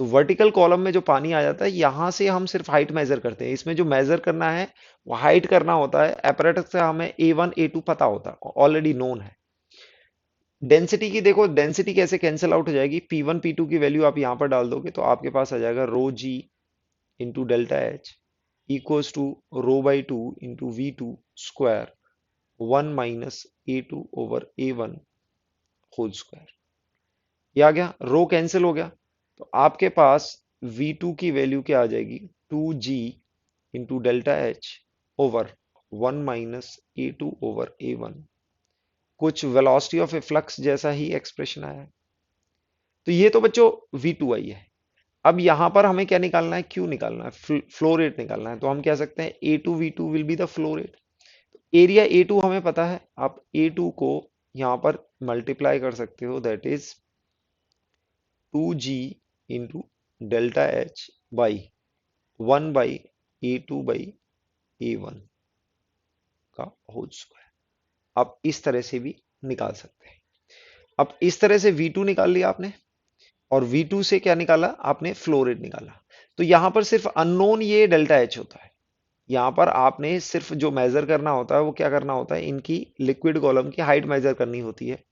तो वर्टिकल कॉलम में जो पानी आ जाता है यहां से हम सिर्फ हाइट मेजर करते हैं, इसमें जो मेजर करना है वो हाइट करना होता है। एपरेटस से हमें A1 A2 पता होता है, ऑलरेडी नोन है। डेंसिटी की देखो, डेंसिटी कैसे कैंसिल आउट हो जाएगी, P1 P2 की वैल्यू आप यहां पर डाल दोगे तो आपके पास आ जाएगा rho g into delta h equals to rho by two into V2 square 1 minus A2 over A1 whole square. ये आ गया, रो कैंसिल हो गया, तो आपके पास V2 की वैल्यू क्या आ जाएगी, 2G into delta H over 1 minus A2 over A1, कुछ वेलोसिटी ऑफ फ्लक्स जैसा ही एक्सप्रेशन आया है। तो ये तो बच्चों V2 आई है। अब यहां पर हमें क्या निकालना है, Q निकालना है, फ्लो रेट निकालना है। तो हम कह सकते हैं A2 V2 will be the flow rate. Area A2 हमें पता है, आप A2 को यहां पर मल्टीप्लाई कर सकते हो, that is 2G into delta H by 1 by A2 by A1 का होल स्क्वायर। आप इस तरह से भी निकाल सकते हैं। अब इस तरह से V2 निकाल लिया आपने, और V2 से क्या निकाला आपने, फ्लो रेट निकाला। तो यहां पर सिर्फ अननोन ये डेल्टा एच होता है। यहां पर आपने सिर्फ जो मेजर करना होता है वो क्या करना होता है, इनकी लिक्विड कॉलम की हाइट मेजर करनी होती है।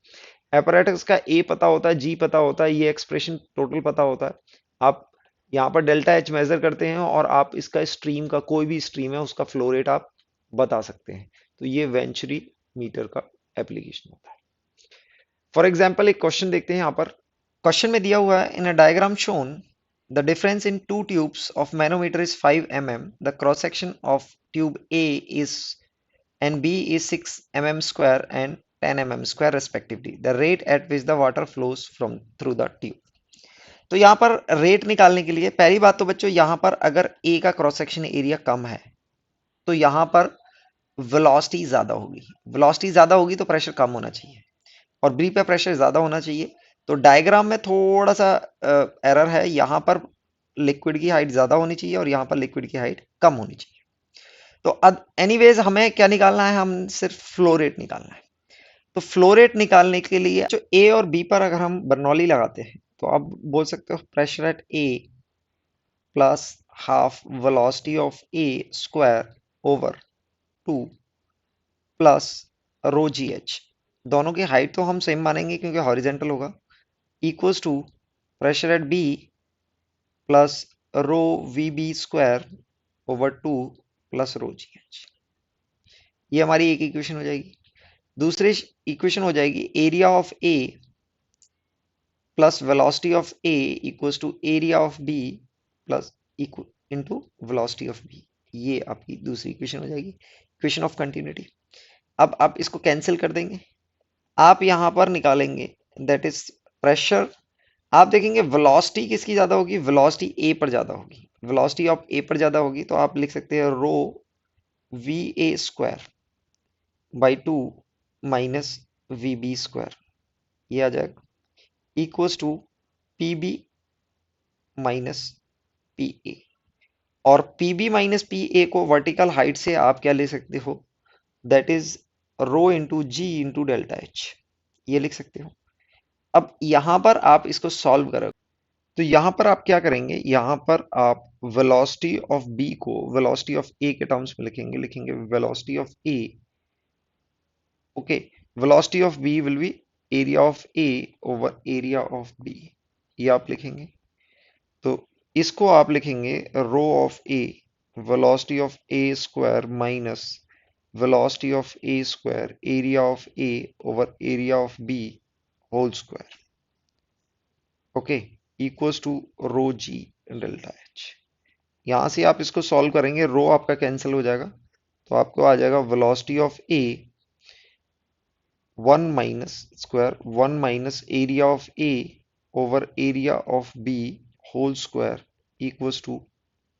एपरेटस का ए पता होता है, जी पता होता है, ये एक्सप्रेशन टोटल पता होता है। आप यहाँ पर डेल्टा एच मेजर करते हैं और आप इसका स्ट्रीम का, कोई भी स्ट्रीम है उसका फ्लो रेट आप बता सकते हैं। तो ये वेंचुरी मीटर का एप्लीकेशन होता है। फॉर एग्जाम्पल एक क्वेश्चन देखते हैं यहाँ पर। क्वेश्चन में दिया हुआ है, in a diagram shown the difference in two tubes of manometer is 5 mm, the cross section of tube A is and B is 6 mm square and 10 mm square respectively. The rate at which the water flows from through the tube. तो यहाँ पर रेट निकालने के लिए पहली बात तो बच्चों, यहाँ पर अगर A का क्रॉस सेक्शन एरिया कम है तो यहाँ पर वेलोसिटी ज्यादा होगी। वेलोसिटी ज्यादा होगी तो प्रेशर कम होना चाहिए, और B पे प्रेशर ज्यादा होना चाहिए। तो डायग्राम में थोड़ा सा एरर है, यहाँ पर लिक्विड की हाइट ज्यादा होनी चाहिए और यहाँ पर लिक्विड की हाइट कम होनी चाहिए। तो अब एनीवेज हमें क्या निकालना है, हम सिर्फ फ्लो रेट निकालना है। तो फ्लो रेट निकालने के लिए जो ए और बी पर अगर हम बर्नौली लगाते हैं तो आप बोल सकते हो pressure at A plus half velocity of A square over 2 plus rho g H. दोनों की हाइट तो हम सेम मानेंगे क्योंकि हॉरिजेंटल होगा, equals to pressure at B plus rho v B square over 2 plus rho g h. ये हमारी एक इक्वेशन हो जाएगी। दूसरी इक्वेशन हो जाएगी area of A plus velocity of A equals to area of B plus into velocity of B. ये आपकी दूसरी इक्वेशन हो जाएगी, इक्वेशन ऑफ कंटिन्यूटी। अब आप इसको कैंसिल कर देंगे, आप यहां पर निकालेंगे दैट इज प्रेशर। आप देखेंगे वेलोसिटी किसकी ज्यादा होगी, वेलोसिटी ए पर ज्यादा होगी। वेलोसिटी ऑफ ए पर ज्यादा होगी तो आप लिख सकते हैं rho V A square by 2 minus V B square, ये आ जाएगा equals to P B minus P A. और P B minus P A को वर्टिकल हाइट से आप क्या ले सकते हो, that is rho into g into delta h, ये लिख सकते हो। अब यहां पर आप इसको सॉल्व करोगे तो यहां पर आप क्या करेंगे, यहां पर आप वेलोसिटी ऑफ बी को वेलोसिटी ऑफ ए के टर्म्स में लिखेंगे, velocity of A, okay, velocity of B will be area of A over area of B, ये आप लिखेंगे। तो इसको आप लिखेंगे rho of A, velocity of A square minus velocity of A square area of A over area of B whole square, okay, equals to rho g delta h. यहां से आप इसको सॉल्व करेंगे, रो आपका कैंसिल हो जाएगा, तो आपको आ जाएगा velocity of A 1 minus square 1 minus area of A over area of B whole square equals to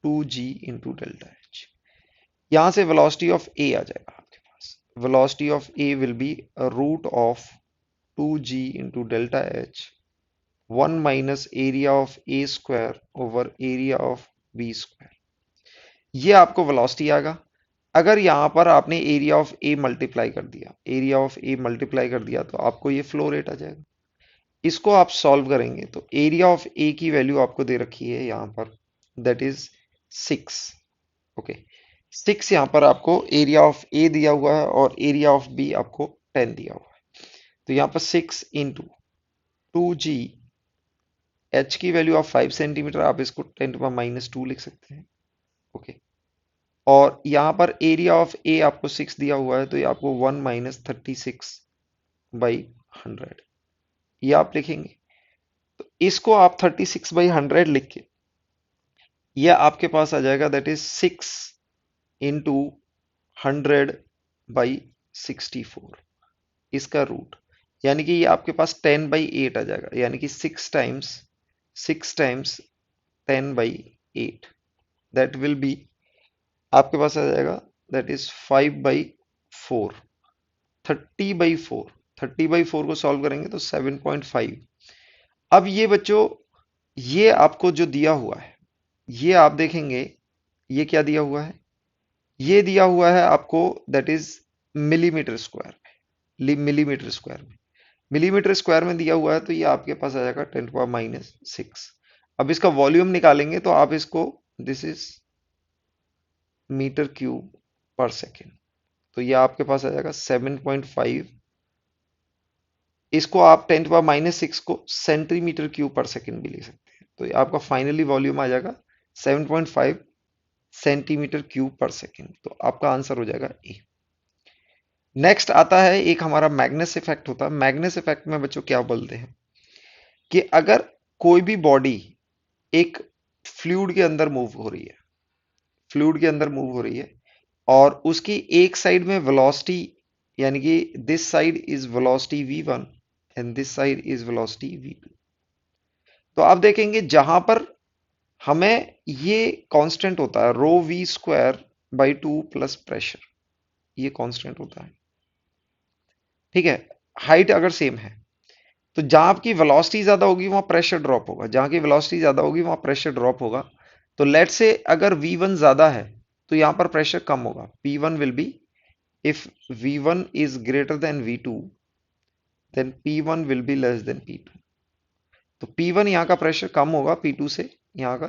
2g into delta h. यहां से वेलोसिटी ऑफ ए आ जाएगा आपके पास, velocity of A will be root of 2g into delta h 1 minus area of A square over area of B square. ये आपको वेलोसिटी आएगा। अगर यहाँ पर आपने एरिया ऑफ ए मल्टीप्लाई कर दिया, एरिया ऑफ ए मल्टीप्लाई कर दिया, तो आपको ये फ्लो रेट आ जाएगा। इसको आप सॉल्व करेंगे तो एरिया ऑफ ए की वैल्यू आपको दे रखी है यहाँ पर, दैट इज 6। ओके, 6 यहाँ पर आपको एरिया ऑफ ए दिया हुआ है और एरिया ऑफ बी आपको 10 दिया हुआ है। तो यहाँ पर 6 इंटू 2g, h की वैल्यू आप 5 सेंटीमीटर, आप इसको 10⁻⁻2 लिख सकते हैं। ओके, और यहाँ पर एरिया ऑफ ए आपको 6 दिया हुआ है, तो ये आपको 1 माइनस 36/100 ये आप लिखेंगे। तो इसको आप 36/100 लिख के ये आपके पास आ जाएगा, दैट इज 6 इंटू 100/64 इसका रूट, यानी कि ये आपके पास 10/8 आ जाएगा, यानी कि 6 टाइम्स 10/8 दैट विल बी, आपके पास आ जाएगा, दैट इज 5/4, 30/4। 30/4 को सॉल्व करेंगे तो 7.5। अब ये बच्चों, ये आपको जो दिया हुआ है, ये आप देखेंगे, ये क्या दिया हुआ है, ये दिया हुआ है आपको, दैट इज मिलीमीटर स्क्वायर में, मिलीमीटर स्क्वायर में, मिलीमीटर स्क्वायर में दिया हुआ है, तो ये आपके पास आ जाएगा 10⁻⁻6। अब इसका वॉल्यूम निकालेंगे तो आप इसको, दिस इज मीटर क्यूब पर सेकेंड, तो ये आपके पास आ जाएगा 7.5। इसको आप 10⁻⁻6 को सेंटीमीटर क्यूब पर सेकेंड भी ले सकते हैं, तो ये आपका फाइनली वॉल्यूम आ जाएगा 7.5 सेंटीमीटर क्यूब पर सेकेंड। तो आपका आंसर हो जाएगा ए। नेक्स्ट आता है एक हमारा मैग्नेस इफेक्ट होता है। मैग्नेस इफेक्ट में बच्चों क्या बोलते हैं कि अगर कोई भी बॉडी एक फ्लूइड के अंदर मूव हो रही है, फ्लूइड के अंदर मूव हो रही है, और उसकी एक साइड में वेलोसिटी, यानी कि this side is velocity v1 and this side is velocity v2, तो आप देखेंगे जहां पर हमें ये कांस्टेंट होता है rho we square by 2 plus pressure, ये कांस्टेंट होता है, ठीक है। हाइट अगर सेम है, तो जहां आपकी वेलोसिटी ज्यादा होगी वहां प्रेशर ड्रॉप होगा, जहां की वेलोसिटी ज्यादा होगी वहां प्रेशर ड्रॉप होगा। तो लेट से अगर v1 ज्यादा है तो यहां पर प्रेशर कम होगा, p1 will be, if v1 is greater than v2 then p1 will be less than p2। तो p1 यहाँ का प्रेशर कम होगा p2 से, यहाँ का,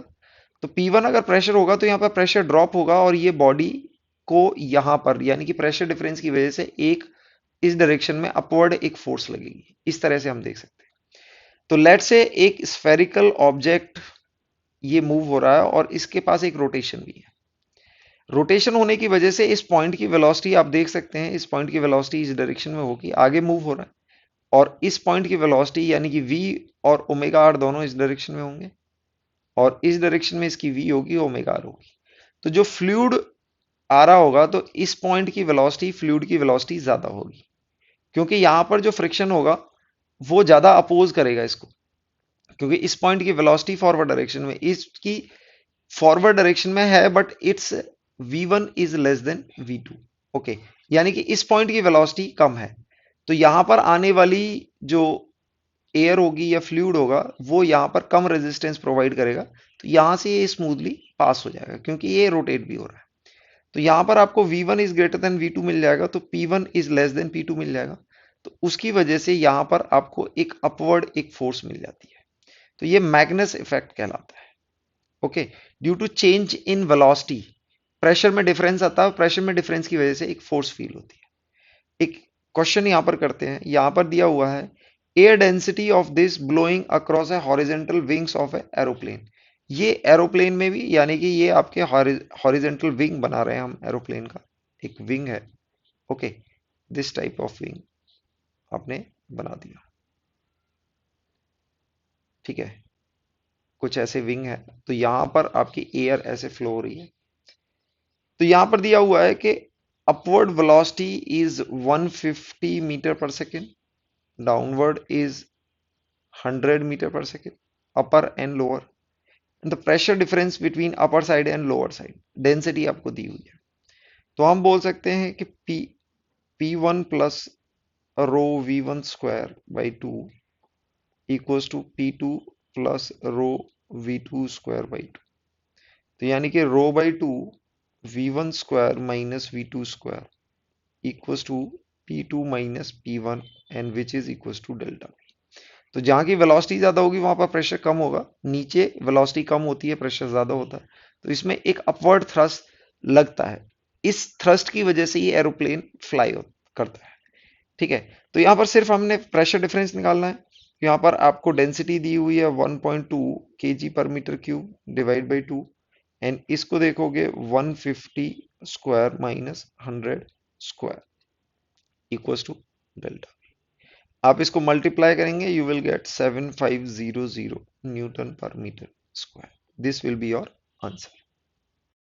तो p1 अगर प्रेशर होगा तो यहाँ पर प्रेशर ड्रॉप होगा, और ये बॉडी को यहाँ पर, यानी कि प्रेशर डिफरेंस की वजह से एक इस डायरेक्शन में अपवर्ड एक फोर्स लगेगी। इस तरह से हम देख सकते हैं। तो लेट से एक स्फेरिकल ऑब्जेक्ट ये मूव हो रहा है और इसके पास एक रोटेशन भी है। रोटेशन होने की वजह से इस पॉइंट की वेलोसिटी आप देख सकते हैं, इस पॉइंट की वेलोसिटी इस डायरेक्शन में होगी, आगे मूव हो रहा है, और इस पॉइंट की वेलोसिटी यानी कि v और ओमेगा आर दोनों इस डायरेक्शन में होंगे, और इस डायरेक्शन में इसकी v होगी, ओमेगा आर होगी। तो जो फ्लूइड आ रहा होगा तो इस पॉइंट की वेलोसिटी, फ्लूइड की वेलोसिटी ज्यादा होगी, क्योंकि यहां पर जो फ्रिक्शन होगा वो ज्यादा अपोज करेगा इसको, क्योंकि इस पॉइंट की वेलोसिटी फॉरवर्ड डायरेक्शन में, इसकी फॉरवर्ड डायरेक्शन में है, but it's v1 is less than v2। Okay, यानी कि इस पॉइंट की वेलोसिटी कम है, तो यहां पर आने वाली जो एयर होगी या फ्लूइड होगा वो यहां पर कम रेजिस्टेंस प्रोवाइड करेगा, तो यहां से ये स्मूथली पास हो जाएगा, क्योंकि ये रोटेट भी हो रहा है। तो यहां पर आपको v1 is greater than v2 मिल जाएगा, तो p1 is less than p2 मिल जाएगा, तो उसकी वजह से यहां पर आपको एक अपवर्ड एक फोर्स मिल जाती है। तो ये मैग्नेस इफेक्ट कहलाता है। Okay, due to change in velocity, pressure में डिफरेंस आता है, प्रेशर में डिफरेंस की वजह से एक फोर्स फील होती है। एक क्वेश्चन यहां पर करते हैं, यहां पर दिया हुआ है air density of this blowing across A horizontal wings of A aeroplane. ये एरोप्लेन में भी, यानी कि ये आपके हॉरिजेंटल विंग बना रहे हैं हम, एरोप्लेन का एक विंग है। Okay, this type of wing आपने बना दिया, ठीक है, कुछ ऐसे विंग है, तो यहां पर आपकी एयर ऐसे फ्लो हो रही है। तो यहां पर दिया हुआ है कि upward velocity is 150 metre per second, downward is 100 metre per second, upper and lower, the pressure difference between upper side and lower side, density आपको दी हुई है। तो हम बोल सकते हैं कि P1 plus rho V1 square by 2 equals to P2 plus rho V2 square by two. तो यानी कि rho by two V1 square minus V2 square equals to P2 minus P1 and which is equals to delta. तो जहां की वेलोसिटी ज्यादा होगी वहां पर प्रेशर कम होगा, नीचे वेलोसिटी कम होती है प्रेशर ज्यादा होता है, तो इसमें एक अपवर्ड थ्रस्ट लगता है। इस थ्रस्ट की वजह से ये एरोप्लेन फ्लाई करता है। ठीक है, तो यहाँ पर सिर्फ हमने प्रेशर डिफरेंस निकालना है। यहाँ पर आपको डेंसिटी दी हुई है 1.2 kg per metre cube divide by 2 and इसको देखोगे 150 square minus 100 square equals to delta. आप इसको मल्टीप्लाई करेंगे you will get 7500 newton per metre square. This will be your answer.